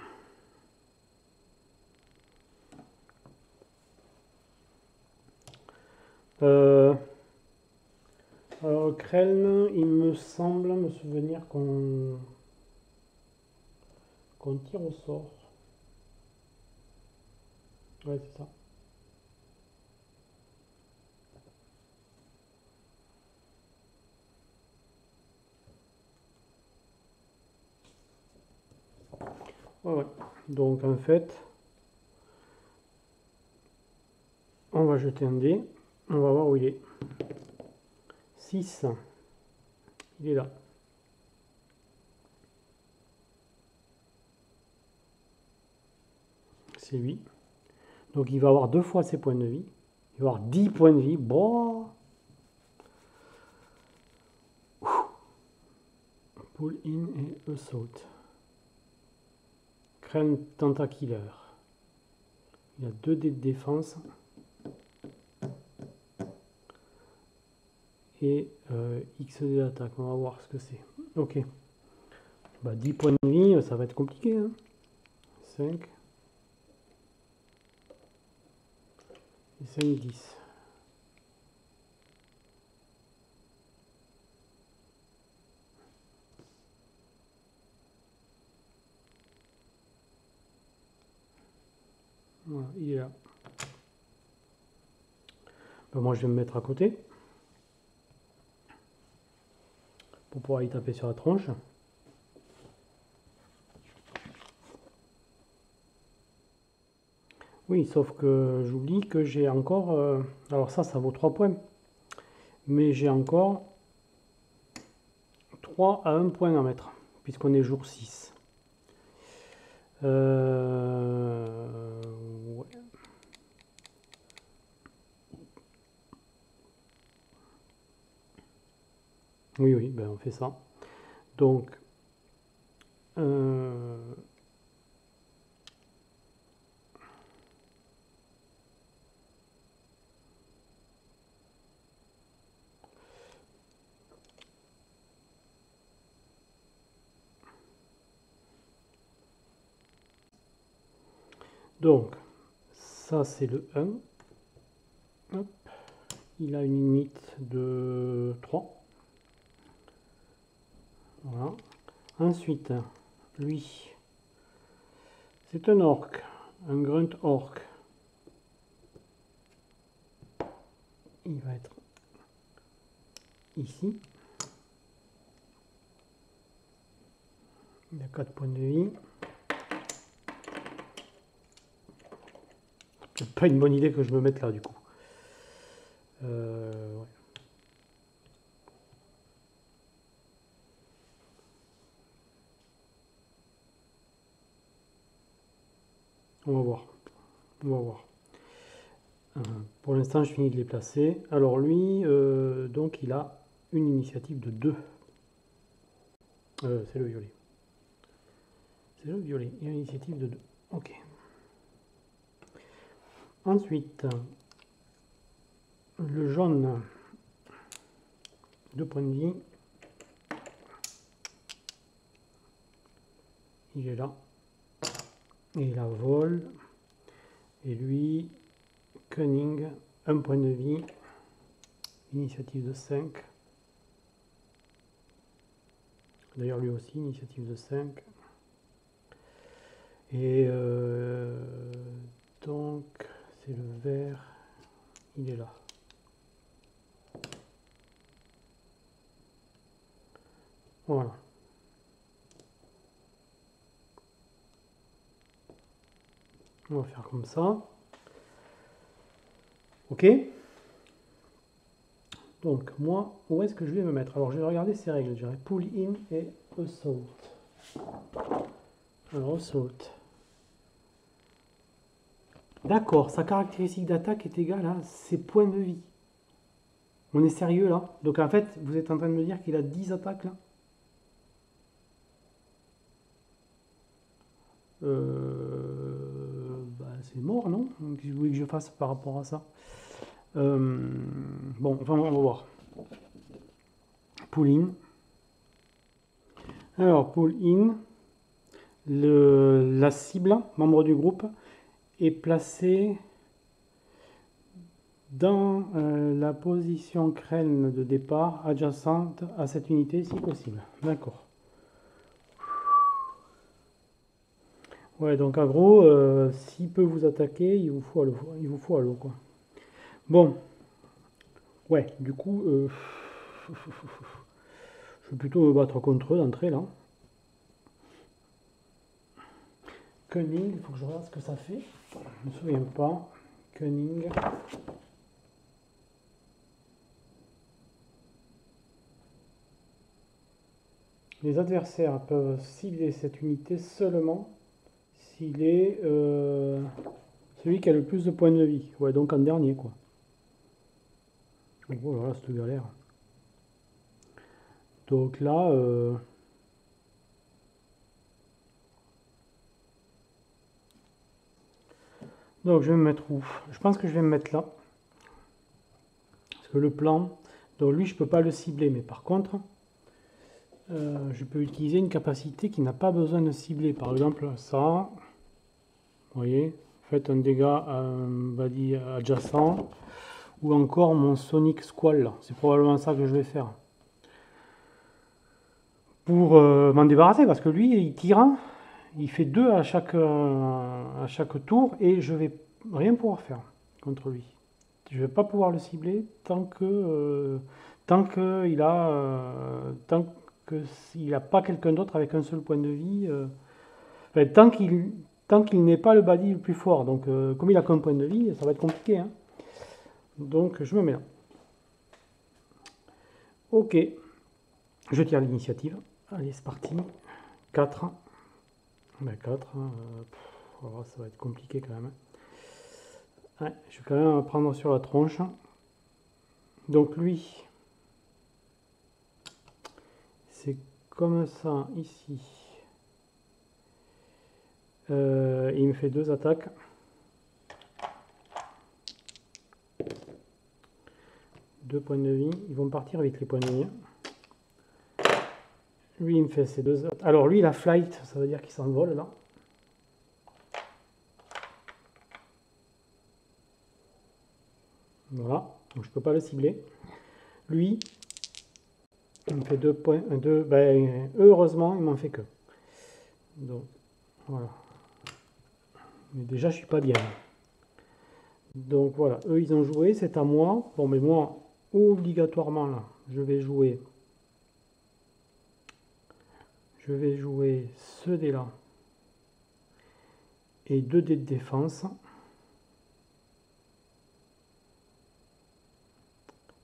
Alors, Kreln, il me semble me souvenir qu'on tire au sort. Ouais, c'est ça. Ouais. Donc, en fait, on va jeter un dé. On va voir où il est. 6. Il est là. C'est lui. Donc, il va avoir 2 fois ses points de vie. Il va avoir 10 points de vie. Bon. Pull in et assault. Kreln Tentakiller. Il a 2 dés de défense. Et X dés d'attaque. On va voir ce que c'est. Ok. Bah, 10 points de vie, ça va être compliqué. Hein. 5. Et 5, 10. Voilà, il est là. Ben, moi, je vais me mettre à côté pour pouvoir y taper sur la tronche. Oui, sauf que j'oublie que j'ai encore... alors ça vaut 3 points. Mais j'ai encore 3 à 1 point à mettre, puisqu'on est jour 6. Ouais. Oui, oui, ben on fait ça. Donc, euh, donc ça c'est le 1. Hop. Il a une limite de 3. Voilà. Ensuite, lui, c'est un orc, un grunt orc. Il va être ici. Il a 4 points de vie. C'est pas une bonne idée que je me mette là du coup. Ouais. On va voir. On va voir. Pour l'instant, je finis de les placer. Alors lui, donc il a une initiative de 2. C'est le violet. C'est le violet. Il a une initiative de 2. Ok. Ensuite, le jaune, 2 points de vie. Il est là. Et il a vol. Et lui, cunning, 1 point de vie. Initiative de 5. D'ailleurs, lui aussi, initiative de 5. Et donc, c'est le vert. Il est là. Voilà. On va faire comme ça. Ok. Donc, moi, où est-ce que je vais me mettre? Alors, je vais regarder ces règles. Je dirais pull in et assault. Alors, assault. D'accord, sa caractéristique d'attaque est égale à ses points de vie. On est sérieux là? Donc, en fait, vous êtes en train de me dire qu'il a 10 attaques là? Bah, c'est mort, non? Qu'est-ce que vous voulez que je fasse par rapport à ça? Bon, enfin, on va voir. Pull in. Alors, pull in. La cible, membre du groupe, est placée dans la position crâne de départ adjacente à cette unité si possible. D'accord. Ouais, donc en gros, s'il peut vous attaquer, il vous faut à l'eau, quoi. Bon, ouais, du coup, je vais plutôt me battre contre eux d'entrée, là. Cunning, il faut que je regarde ce que ça fait. Je ne me souviens pas. Cunning. Les adversaires peuvent cibler cette unité seulement s'il est celui qui a le plus de points de vie. Ouais, donc en dernier, quoi. Oh là là, c'est galère. Donc là, donc je vais me mettre où? Je pense que je vais me mettre là. Parce que le plan, donc lui, je peux pas le cibler, mais par contre, je peux utiliser une capacité qui n'a pas besoin de cibler. Par exemple, ça, vous voyez, faites un dégât à un body adjacent. Ou encore mon Sonic Squall, là. C'est probablement ça que je vais faire. Pour m'en débarrasser, parce que lui, il tire, il fait 2 à chaque tour, et je vais rien pouvoir faire contre lui. Je vais pas pouvoir le cibler tant qu'il a pas quelqu'un d'autre avec un seul point de vie. Enfin, tant qu'il n'est pas le body le plus fort. Donc comme il a qu'un point de vie, ça va être compliqué, hein. Donc je me mets là. Ok, je tire l'initiative. Allez, c'est parti. 4. Ben 4, ça va être compliqué quand même. Ouais, je vais quand même prendre sur la tronche. Donc lui, c'est comme ça ici. Il me fait 2 attaques. Deux points de vie. Ils vont partir avec les points de vie. Lui, il me fait ses 2 attaques. Alors lui, il a flight, ça veut dire qu'il s'envole là. Voilà, donc je peux pas le cibler. Lui, il me fait 2 points. Ben, heureusement, il m'en fait que. Donc, voilà. Mais déjà, je suis pas bien. Donc voilà, eux, ils ont joué, c'est à moi. Bon, mais moi, obligatoirement, là, je vais jouer ce dé-là et 2 dés de défense.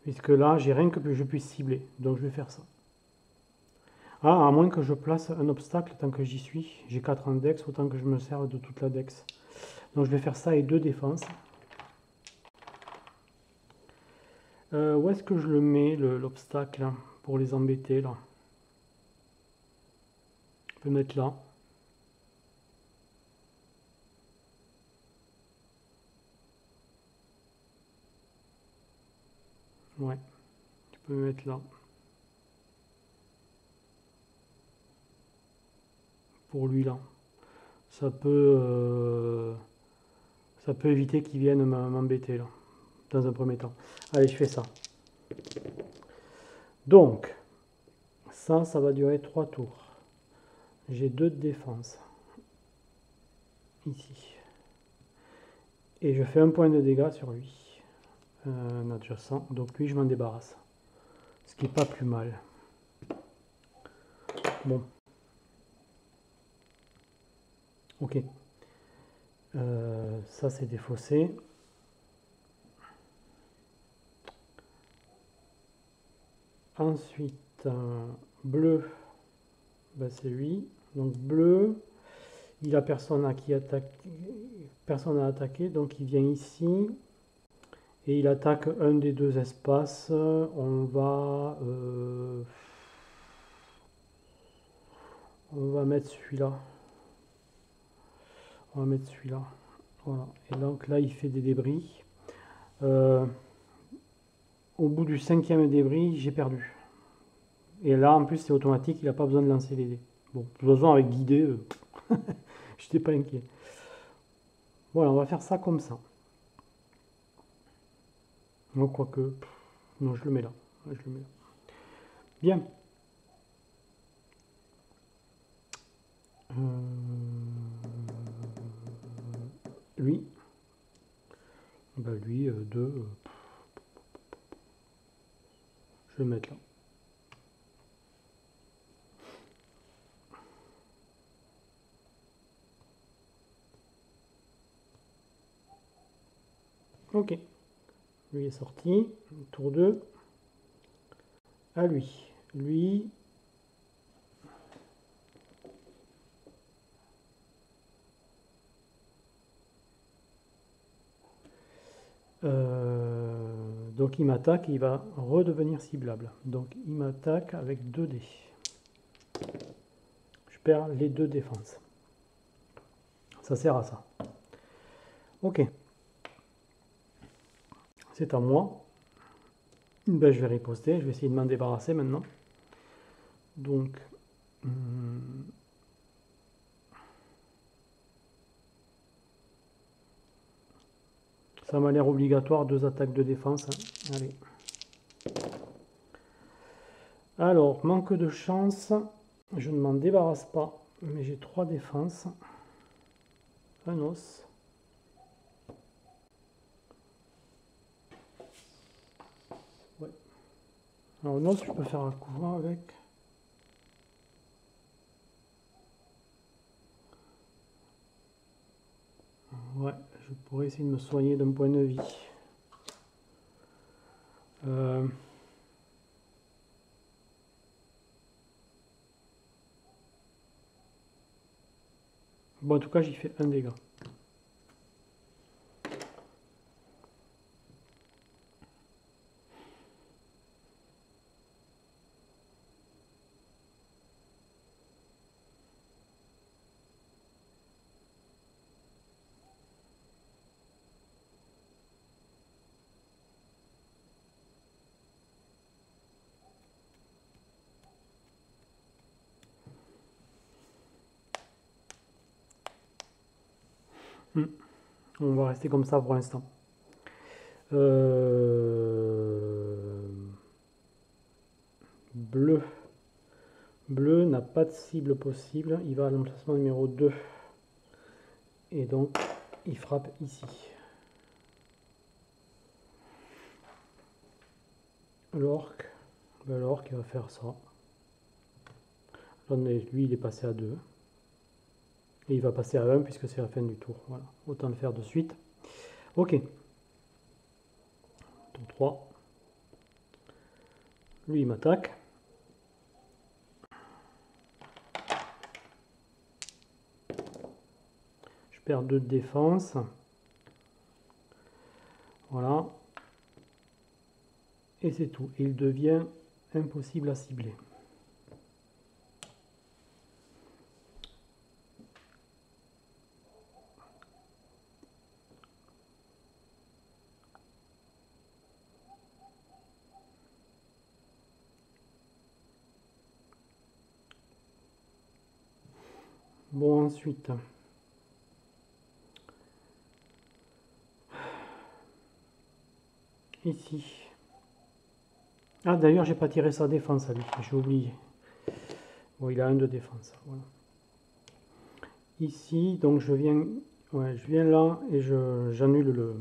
Puisque là, j'ai rien que je puisse cibler. Donc je vais faire ça. Ah, à moins que je place un obstacle tant que j'y suis. J'ai 4 en dex, autant que je me serve de toute la dex. Donc je vais faire ça et 2 défenses. Où est-ce que je le mets, l'obstacle, pour les embêter, là? Je peux le mettre là. Ouais, tu peux me mettre là. Pour lui, là. Ça peut éviter qu'il vienne m'embêter, là, dans un premier temps. Allez, je fais ça. Donc, ça va durer 3 tours. J'ai 2 de défense. Ici. Et je fais un point de dégâts sur lui. Adjacent. Donc lui, je m'en débarrasse. Ce qui est pas plus mal. Bon. Ok. Ça, c'est défaussé. Ensuite, bleu, ben, c'est lui. Donc bleu, il a personne à qui attaquer. Personne à attaquer, donc il vient ici. Et il attaque un des 2 espaces. On va mettre celui-là. On va mettre celui-là. Voilà. Et donc là, il fait des débris. Au bout du 5e débris, j'ai perdu. Et là, en plus, c'est automatique, il n'a pas besoin de lancer les dés. Bon, de toute façon, avec guidé, je n'étais pas inquiet. Voilà, on va faire ça comme ça. Non, quoique, non, je le mets là. Ouais, je le mets là. Bien. Lui. Bah lui, 2. Je vais le mettre là. Ok. Lui est sorti. Tour 2. À lui. Lui. Donc il m'attaque et il va redevenir ciblable. Donc il m'attaque avec 2 dés. Je perds les 2 défenses. Ça sert à ça. Ok. C'est à moi. Ben, je vais riposter. Je vais essayer de m'en débarrasser maintenant. Donc, ça m'a l'air obligatoire, 2 attaques de défense. Hein. Allez. Alors, manque de chance. Je ne m'en débarrasse pas. Mais j'ai 3 défenses. Un os. Ouais. Alors, un os, je peux faire un couvent avec. Ouais, je pourrais essayer de me soigner d'un point de vie. Bon, en tout cas, j'y fais un dégât. On va rester comme ça pour l'instant. Bleu. Bleu n'a pas de cible possible. Il va à l'emplacement numéro 2. Et donc, il frappe ici. L'orque. Ben, l'orque, il va faire ça. Lui, il est passé à 2. Et il va passer à 1 puisque c'est la fin du tour. Voilà. Autant le faire de suite. Ok. Tour 3. Lui, il m'attaque. Je perds 2 de défense. Voilà. Et c'est tout. Il devient impossible à cibler. Bon, ensuite, ici. Ah, d'ailleurs, j'ai pas tiré sa défense à lui, j'ai oublié. Bon, il a 1 de défense. Voilà. Ici, donc je viens là et j'annule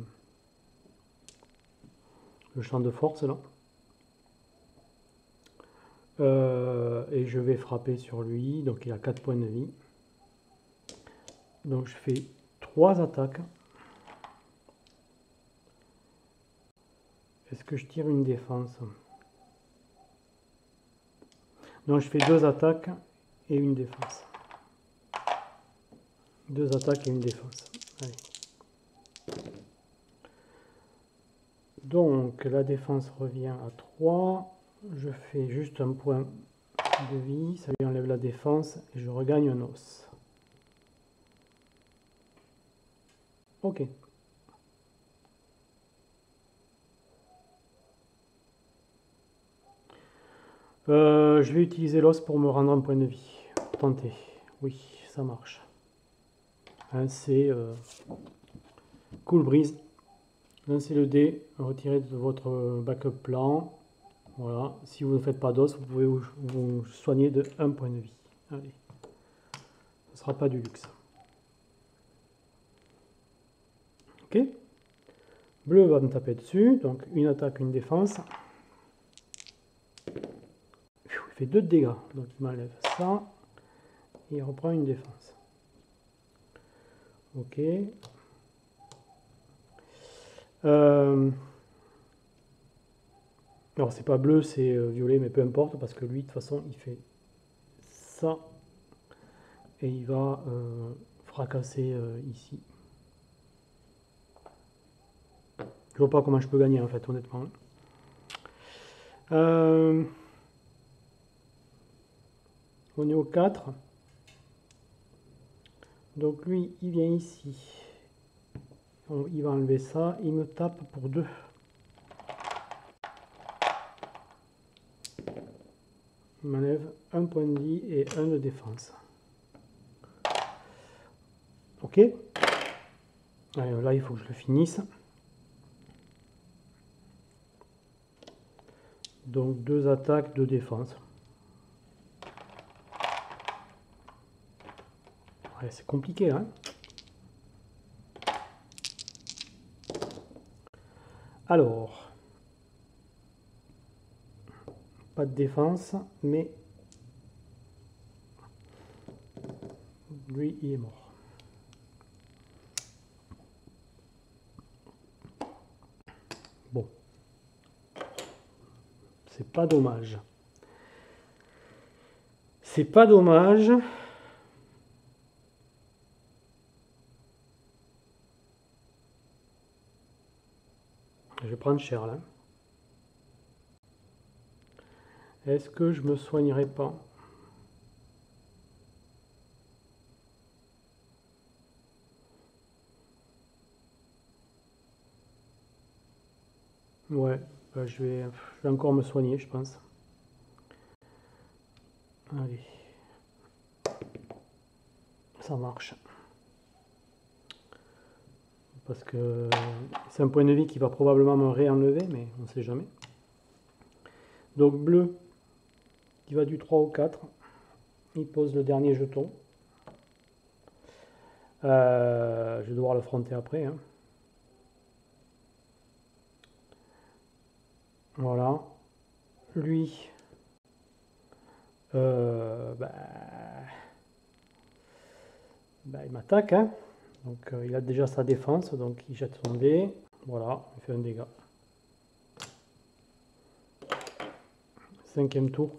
le champ de force là. Et je vais frapper sur lui, donc il a 4 points de vie. Donc je fais 3 attaques. Est-ce que je tire une défense? Donc je fais 2 attaques et une défense. 2 attaques et une défense. Allez. Donc la défense revient à 3. Je fais juste un point de vie, ça lui enlève la défense et je regagne un os. Ok. Je vais utiliser l'os pour me rendre un point de vie. Tenter. Oui, ça marche. C'est Cool Breeze. Lancez le dé, retirez de votre backup plan. Voilà. Si vous ne faites pas d'os, vous pouvez vous soigner de 1 point de vie. Allez. Ce ne sera pas du luxe. Ok. Bleu va me taper dessus. Donc une attaque, une défense. Il fait 2 de dégâts. Donc il m'enlève ça. Et il reprend une défense. Ok. Alors c'est pas bleu, c'est violet, mais peu importe, parce que lui, de toute façon, il fait ça. Et il va fracasser ici. Je vois pas comment je peux gagner, en fait, honnêtement. On est au 4. Donc lui, il vient ici. Il va enlever ça. Il me tape pour 2. Il m'enlève 1 point de vie et 1 de défense. Ok. Allez, là, il faut que je le finisse. Donc 2 attaques, 2 défenses. Ouais, c'est compliqué, hein. Alors, pas de défense, mais lui, il est mort. Bon, c'est pas dommage. C'est pas dommage. Je vais prendre cher là. Est-ce que je me soignerai pas? Ouais, bah, je vais encore me soigner, je pense. Allez. Ça marche. parce que c'est un point de vie qui va probablement me réenlever, mais on ne sait jamais. Donc bleu, qui va du 3 au 4, il pose le dernier jeton. Je vais devoir le fronter après, hein. Voilà. Lui, il m'attaque, hein. Donc il a déjà sa défense, donc il jette son dé. Voilà, il fait un dégât. 5e tour.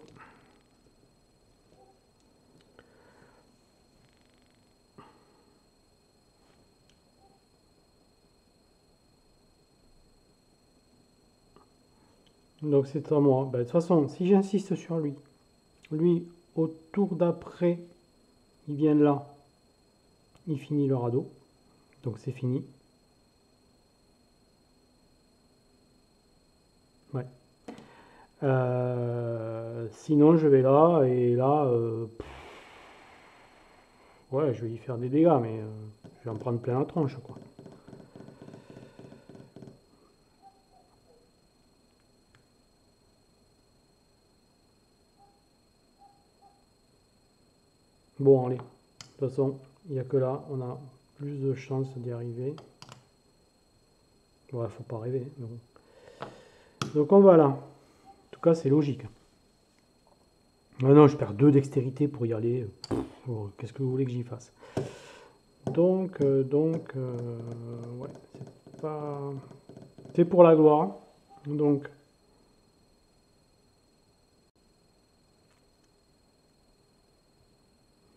Donc c'est à moi. De toute façon, si j'insiste sur lui, au tour d'après, il vient là, il finit le radeau. Donc c'est fini. Ouais. Sinon, je vais là, et là, ouais, je vais y faire des dégâts, mais je vais en prendre plein la tronche, quoi. Bon, allez. De toute façon, il n'y a que là, on a plus de chances d'y arriver. Ouais, faut pas rêver. Mais bon. Donc on va là. En tout cas, c'est logique. Ah non, je perds 2 dextérité pour y aller. Qu'est-ce que vous voulez que j'y fasse? Donc, ouais, c'est pas... C'est pour la gloire. Donc,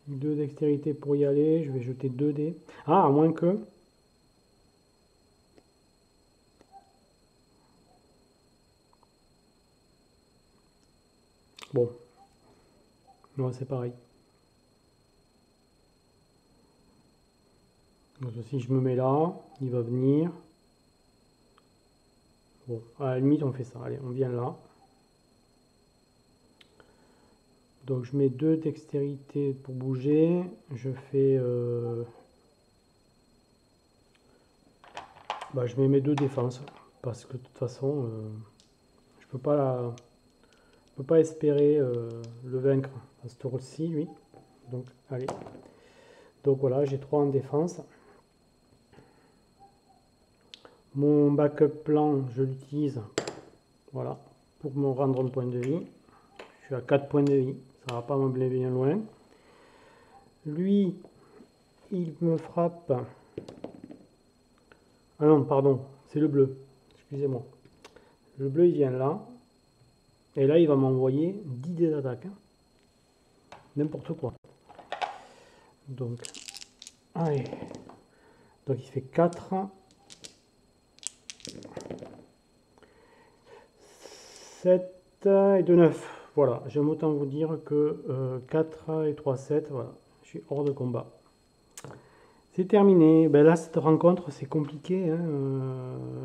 deux dextérité pour y aller. Je vais jeter 2 dés. Ah, à moins que... Bon. Non, c'est pareil. Donc, si je me mets là, il va venir. Bon, à la limite, on fait ça. Allez, on vient là. Donc, je mets 2 dextérité pour bouger. Je fais... je mets mes 2 défenses. Parce que de toute façon, je peux pas espérer le vaincre à ce tour-ci, lui. Donc, allez. Donc voilà, j'ai 3 en défense. Mon backup plan, je l'utilise, voilà, pour me rendre un point de vie. Je suis à 4 points de vie, ça va pas me blesser bien loin. Lui, il me frappe. Ah non, pardon, c'est le bleu. Excusez-moi. Le bleu, il vient là. Et là, il va m'envoyer 10 dés d'attaque. Hein. N'importe quoi. Donc, allez. Donc, il fait 4. 7 et 2, 9. Voilà, j'aime autant vous dire que 4 et 3, 7. Voilà, je suis hors de combat. C'est terminé. Là, cette rencontre, c'est compliqué. Hein.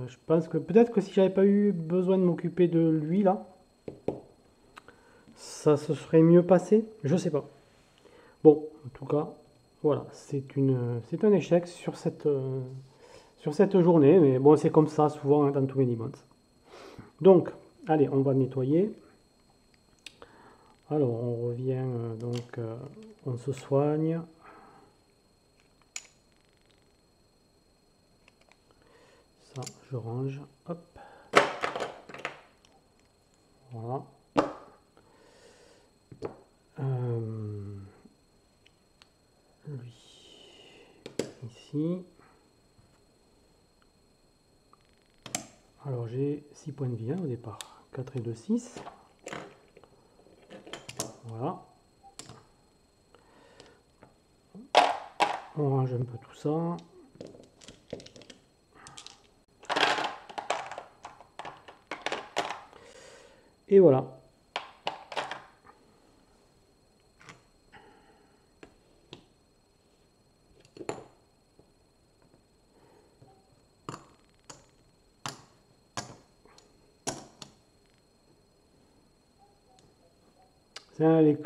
Je pense que peut-être que si j'avais pas eu besoin de m'occuper de lui, là, ça se serait mieux passé. Je sais pas. Bon, en tout cas, voilà, c'est un échec sur cette journée. Mais bon, c'est comme ça souvent hein, dans tous les Many-Bones. Donc, allez, on va nettoyer. Alors, on revient, on se soigne. Ça, je range. Hop. Voilà. Lui. Ici. Alors, j'ai 6 points de vie hein, au départ. 4 et 2, 6. Voilà. On range un peu tout ça. Et voilà.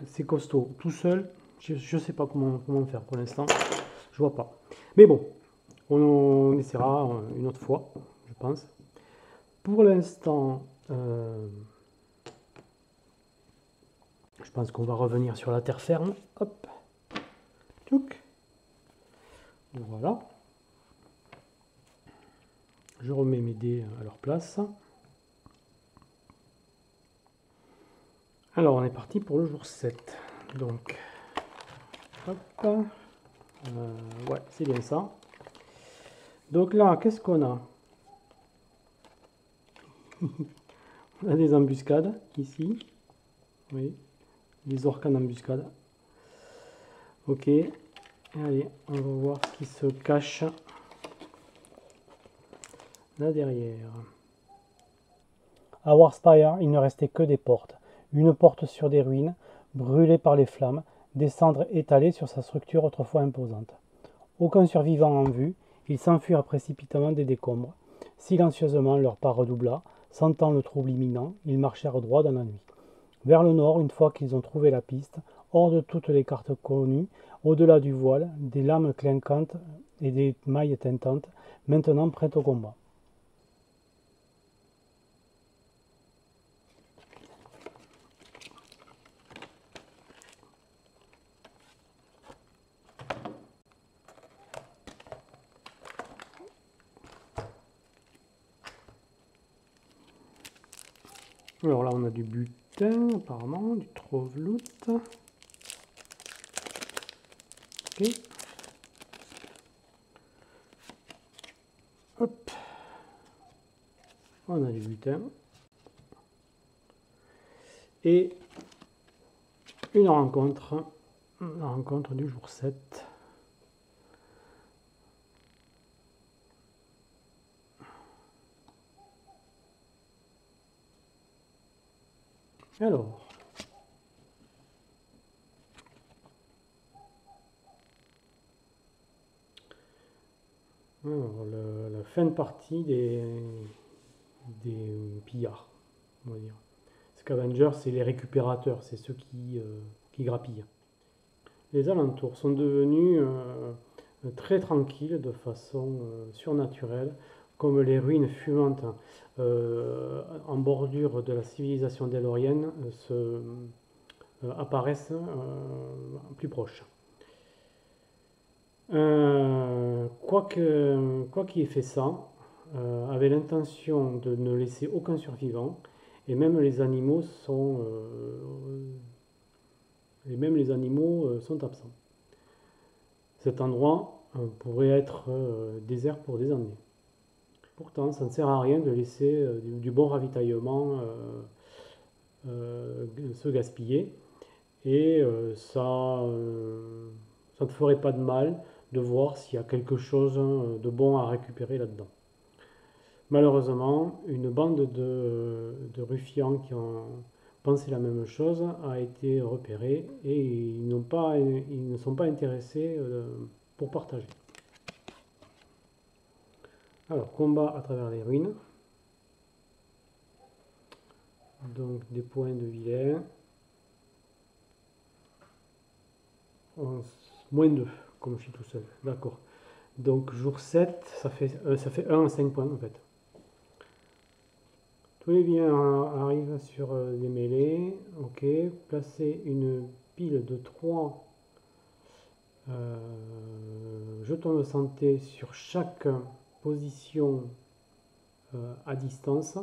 C'est costaud. Tout seul, je ne sais pas comment faire pour l'instant. Je vois pas. Mais bon, On essaiera une autre fois, je pense. Pour l'instant, je pense qu'on va revenir sur la terre ferme. Hop. Tchouk. Voilà. Je remets mes dés à leur place. Alors, on est parti pour le jour 7. Donc, hop. Ouais, c'est bien ça. Donc là, qu'est-ce qu'on a? On a des embuscades ici. Oui, des orques en embuscade. Ok. Allez, on va voir ce qui se cache là derrière. À Warspire, il ne restait que des portes. Une porte sur des ruines, brûlées par les flammes, des cendres étalées sur sa structure autrefois imposante. Aucun survivant en vue, ils s'enfuirent précipitamment des décombres. Silencieusement, leur pas redoubla. Sentant le trouble imminent, ils marchèrent droit dans la nuit. Vers le nord, une fois qu'ils ont trouvé la piste, hors de toutes les cartes connues, au-delà du voile, des lames clinquantes et des mailles tintantes, maintenant prêtes au combat. Alors là, on a du butin, apparemment, du trove-loot. Ok. Hop. On a du butin. Et une rencontre. La rencontre du jour 7. Alors. Alors, la fin de partie des pillards, on va dire. Scavengers, c'est les récupérateurs, c'est ceux qui grappillent. Les alentours sont devenus très tranquilles de façon surnaturelle, comme les ruines fumantes en bordure de la civilisation délorienne apparaissent plus proches. Quoi qu'il ait fait ça, avait l'intention de ne laisser aucun survivant, et même les animaux sont absents. Cet endroit pourrait être désert pour des années. Pourtant, ça ne sert à rien de laisser du bon ravitaillement se gaspiller, et ça ne ferait pas de mal de voir s'il y a quelque chose de bon à récupérer là-dedans. Malheureusement, une bande de ruffians qui ont pensé la même chose a été repérée, et ils ne sont pas intéressés pour partager. Alors, combat à travers les ruines. Donc, des points de vilain. Moins 2, comme je suis tout seul. D'accord. Donc, jour 7, ça fait 1 à 5 points en fait. Tous les vilains arrivent sur les mêlées. Ok. Placez une pile de 3 jetons de santé sur chaque position à distance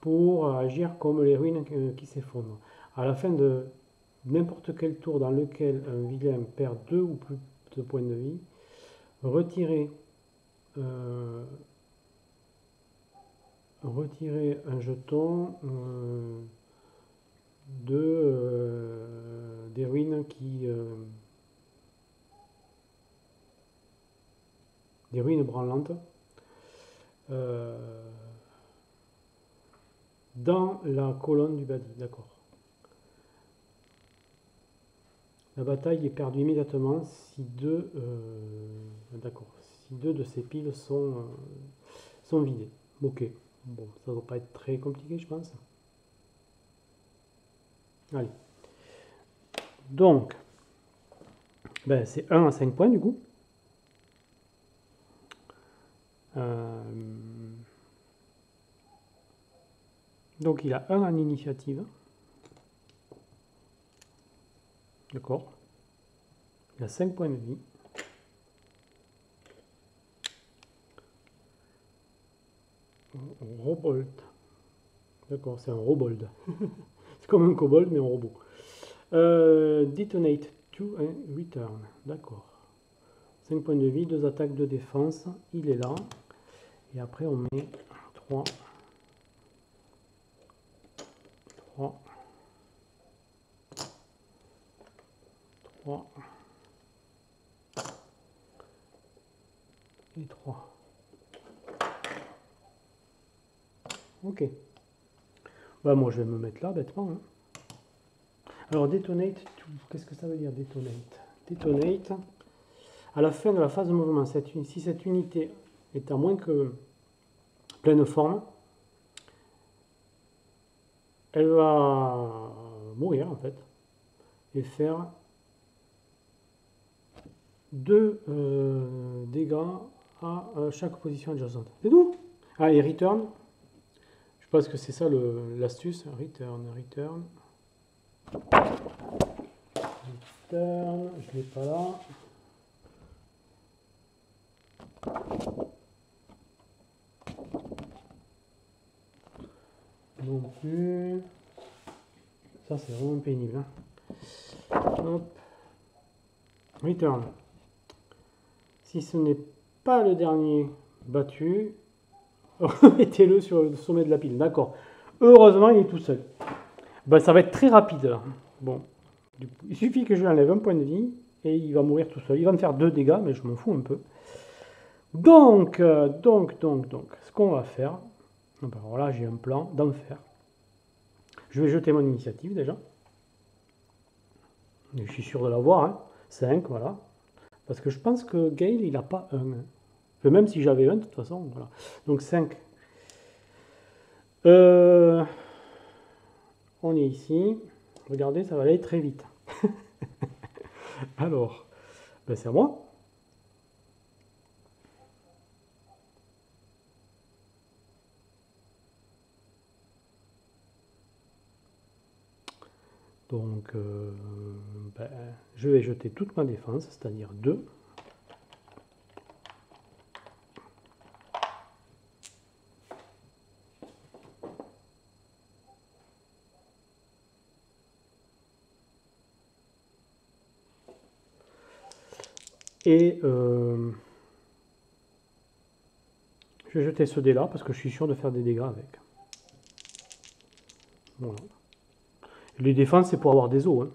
pour agir comme les ruines qui s'effondrent. À la fin de n'importe quel tour dans lequel un vilain perd 2 ou plus de points de vie, retirez un jeton des ruines des ruines branlantes dans la colonne du badi. D'accord. La bataille est perdue immédiatement si deux de ces piles sont vidées. Ok. Bon, ça ne va pas être très compliqué, je pense. Allez. Donc, c'est 1 à 5 points du coup. Donc il a 1 en initiative. D'accord. Il a 5 points de vie. Robold. D'accord, c'est un robold. C'est comme un kobold, mais en robot. Detonate to and return. D'accord. 5 points de vie, 2 attaques, 2 défense. Il est là. Et après, on met 3. 3. 3. Et 3. Ok. Bah, moi, je vais me mettre là, bêtement. Hein. Alors, detonate to. Qu'est-ce que ça veut dire, detonate? Detonate. À la fin de la phase de mouvement, si cette unité est à moins que pleine forme, elle va mourir en fait et faire 2 dégâts à chaque position adjacente. C'est tout. Ah, et return, je pense que c'est ça l'astuce. Return, je l'ai pas là. Non plus. Ça, c'est vraiment pénible. Hein. Hop. Return. Si ce n'est pas le dernier battu, mettez-le sur le sommet de la pile. D'accord. Heureusement, il est tout seul. Ben, ça va être très rapide. Bon. Il suffit que je lui enlève un point de vie et il va mourir tout seul. Il va me faire 2 dégâts, mais je m'en fous un peu. Donc, ce qu'on va faire, alors là, j'ai un plan d'enfer. Je vais jeter mon initiative déjà. Je suis sûr de l'avoir, hein. 5, voilà. Parce que je pense que Gale, il n'a pas 1. Hein. Enfin, même si j'avais 1, de toute façon, voilà. Donc 5. On est ici. Regardez, ça va aller très vite. Alors, ben c'est à moi. Donc, ben, je vais jeter toute ma défense, c'est-à-dire 2. Et je vais jeter ce dé là parce que je suis sûr de faire des dégâts avec. Voilà. Les défenses, c'est pour avoir des os. Hein.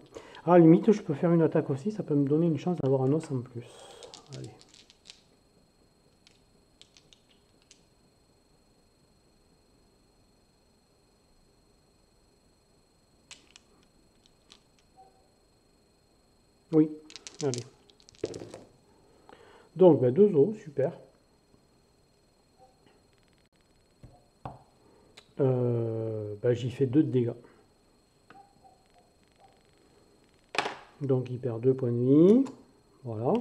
Ah, à la limite, je peux faire une attaque aussi, ça peut me donner une chance d'avoir un os en plus. Allez. Oui, allez. Donc, ben, 2 os, super. Ben, j'y fais 2 de dégâts. Donc, il perd 2 points de vie. Voilà.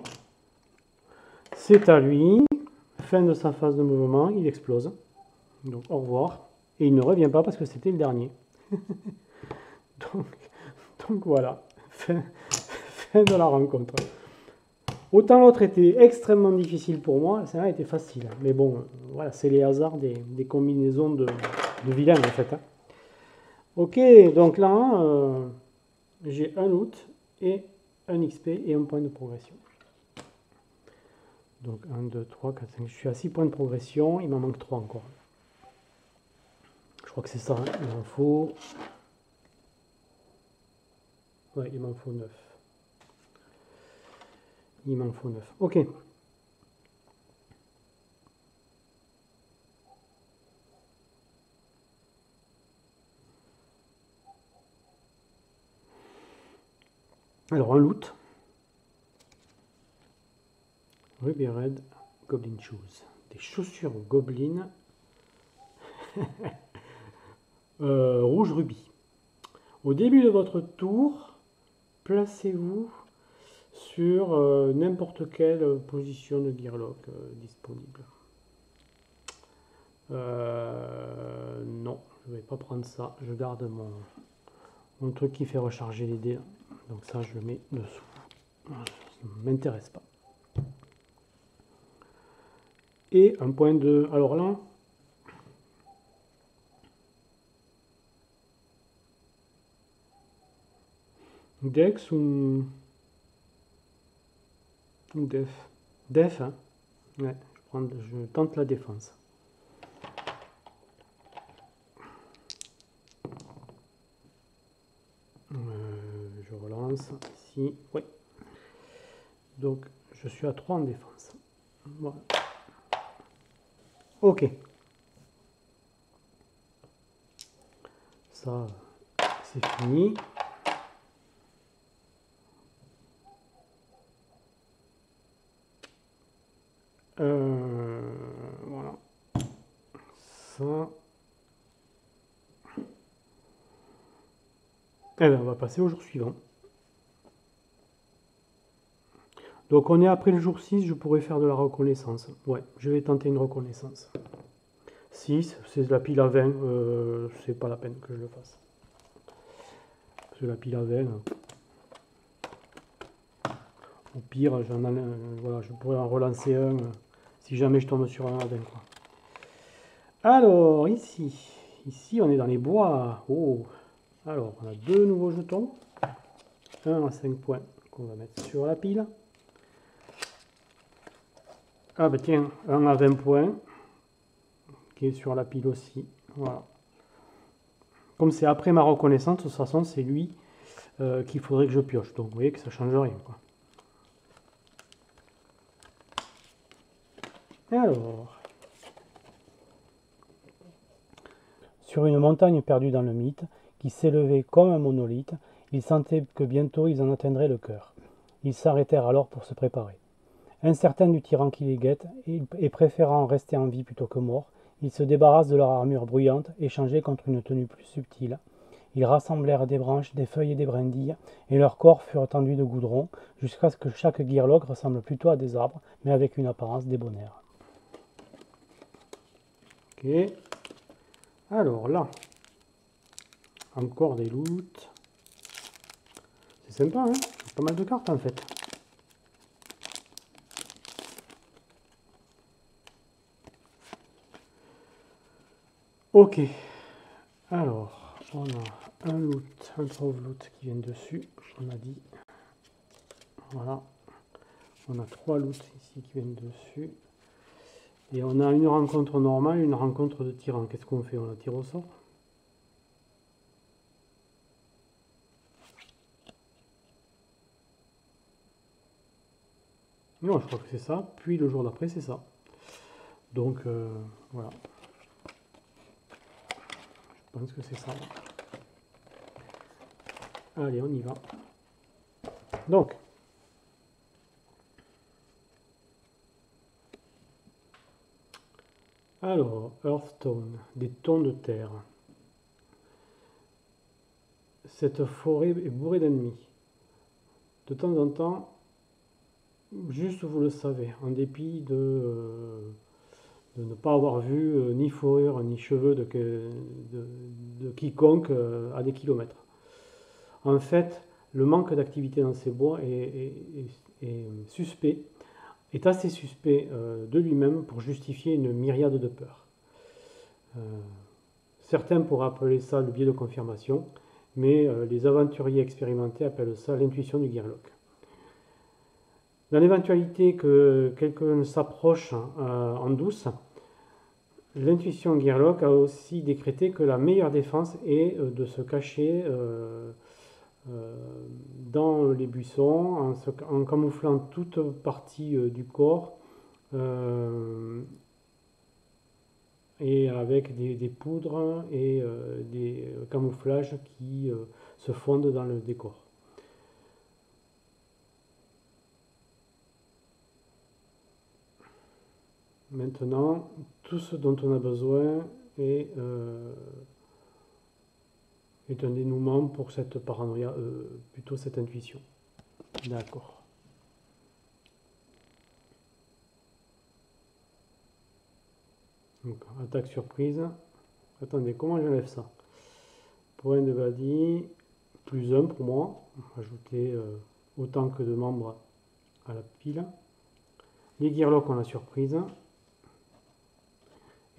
C'est à lui. Fin de sa phase de mouvement, il explose. Donc, au revoir. Et il ne revient pas parce que c'était le dernier. donc voilà. Fin de la rencontre. Autant l'autre était extrêmement difficile pour moi, celle-là était facile. Mais bon, voilà, c'est les hasards des combinaisons de vilains en fait. Hein. Ok, donc là, j'ai un loot et un XP et un point de progression. Donc 1, 2, 3, 4, 5. Je suis à 6 points de progression, il m'en manque 3 encore. Je crois que c'est ça, hein. Il m'en faut... Ouais, il m'en faut 9. Il m'en faut 9. Ok. Alors, un loot. Ruby Red Goblin Shoes. Des chaussures Goblin. Rouge rubis. Au début de votre tour, placez-vous sur n'importe quelle position de Gearlock disponible. Non, je vais pas prendre ça. Je garde mon truc qui fait recharger les dés. Donc ça, je le mets dessous. Ça ne m'intéresse pas. Et un point de... Alors là... Dex ou Def? Def, hein? Ouais, je tente la défense. Je relance ici. Oui. Donc, je suis à 3 en défense. Voilà. Ok. Ça, c'est fini. Voilà. Ça. Eh bien, on va passer au jour suivant. Donc, on est après le jour 6, je pourrais faire de la reconnaissance. Ouais, je vais tenter une reconnaissance. 6, c'est la pile à 20, c'est pas la peine que je le fasse. Parce que la pile à 20, au pire, voilà, je pourrais en relancer un si jamais je tombe sur un à 20. Quoi. Alors, ici, on est dans les bois. Oh, alors, on a 2 nouveaux jetons. Un à 5 points qu'on va mettre sur la pile. Ah bah tiens, un à 20 points qui est sur la pile aussi. Voilà. Comme c'est après ma reconnaissance, de toute façon, c'est lui qu'il faudrait que je pioche. Donc vous voyez que ça ne change rien. Quoi. Alors, sur une montagne perdue dans le mythe, qui s'élevait comme un monolithe, ils sentaient que bientôt ils en atteindraient le cœur. Ils s'arrêtèrent alors pour se préparer. Incertains du tyran qui les guette, et préférant rester en vie plutôt que mort, ils se débarrassent de leur armure bruyante, échangée contre une tenue plus subtile. Ils rassemblèrent des branches, des feuilles et des brindilles, et leurs corps furent enduits de goudron, jusqu'à ce que chaque guirloque ressemble plutôt à des arbres, mais avec une apparence débonnaire. Ok. Alors là, encore des loots. C'est sympa, hein? Pas mal de cartes en fait. Ok. Alors, on a un loot, un trove loot qui vient dessus, on a dit. Voilà. On a 3 loots ici qui viennent dessus. Et on a une rencontre normale et une rencontre de tyran. Qu'est-ce qu'on fait? On la tire au sort? Non, je crois que c'est ça. Puis le jour d'après, c'est ça. Donc, voilà. Je pense que c'est ça. Allez, on y va. Donc, alors, Earthstone, des tons de terre. Cette forêt est bourrée d'ennemis. De temps en temps, juste vous le savez, en dépit de ne pas avoir vu ni fourrure ni cheveux de quiconque à des kilomètres. En fait, le manque d'activité dans ces bois est suspect, est assez suspect de lui-même pour justifier une myriade de peurs. Certains pourraient appeler ça le biais de confirmation, mais les aventuriers expérimentés appellent ça l'intuition du Gearlock. Dans l'éventualité que quelqu'un s'approche en douce, l'intuition Gearlock a aussi décrété que la meilleure défense est de se cacher dans les buissons en camouflant toute partie du corps et avec des poudres et des camouflages qui se fondent dans le décor. Maintenant, tout ce dont on a besoin est un dénouement pour cette paranoïa, plutôt cette intuition. D'accord. Donc, attaque surprise. Attendez, comment j'enlève ça? Point de body, plus 1 pour moi. Ajouter autant que de membres à la pile. Les Gearlock, on a surprise.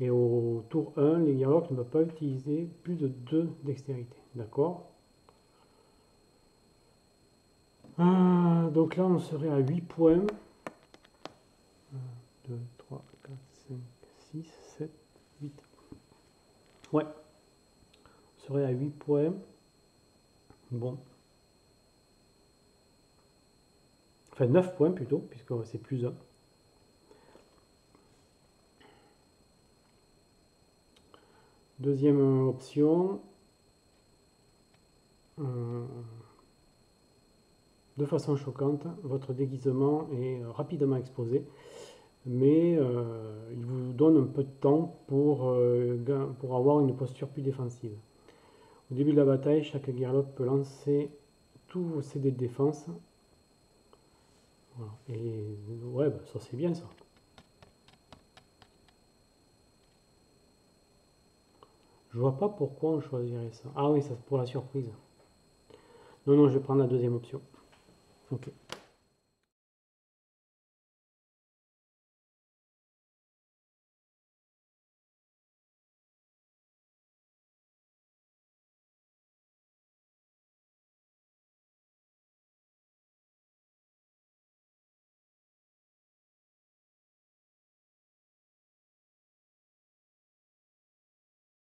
Et au tour 1, les Gearlock ne peuvent pas utiliser plus de 2 dextérité. D'accord. Donc là, on serait à 8 points. 1, 2, 3, 4, 5, 6, 7, 8. Ouais. On serait à 8 points. Bon. Enfin, 9 points plutôt, puisque c'est plus 1. Deuxième option. De façon choquante, votre déguisement est rapidement exposé, mais il vous donne un peu de temps pour avoir une posture plus défensive. Au début de la bataille, chaque Gearlock peut lancer tous vos CD de défense. Voilà. Et ouais, bah, ça c'est bien ça. Je vois pas pourquoi on choisirait ça. Ah oui, ça c'est pour la surprise. Non, non, je vais prendre la deuxième option. Ok.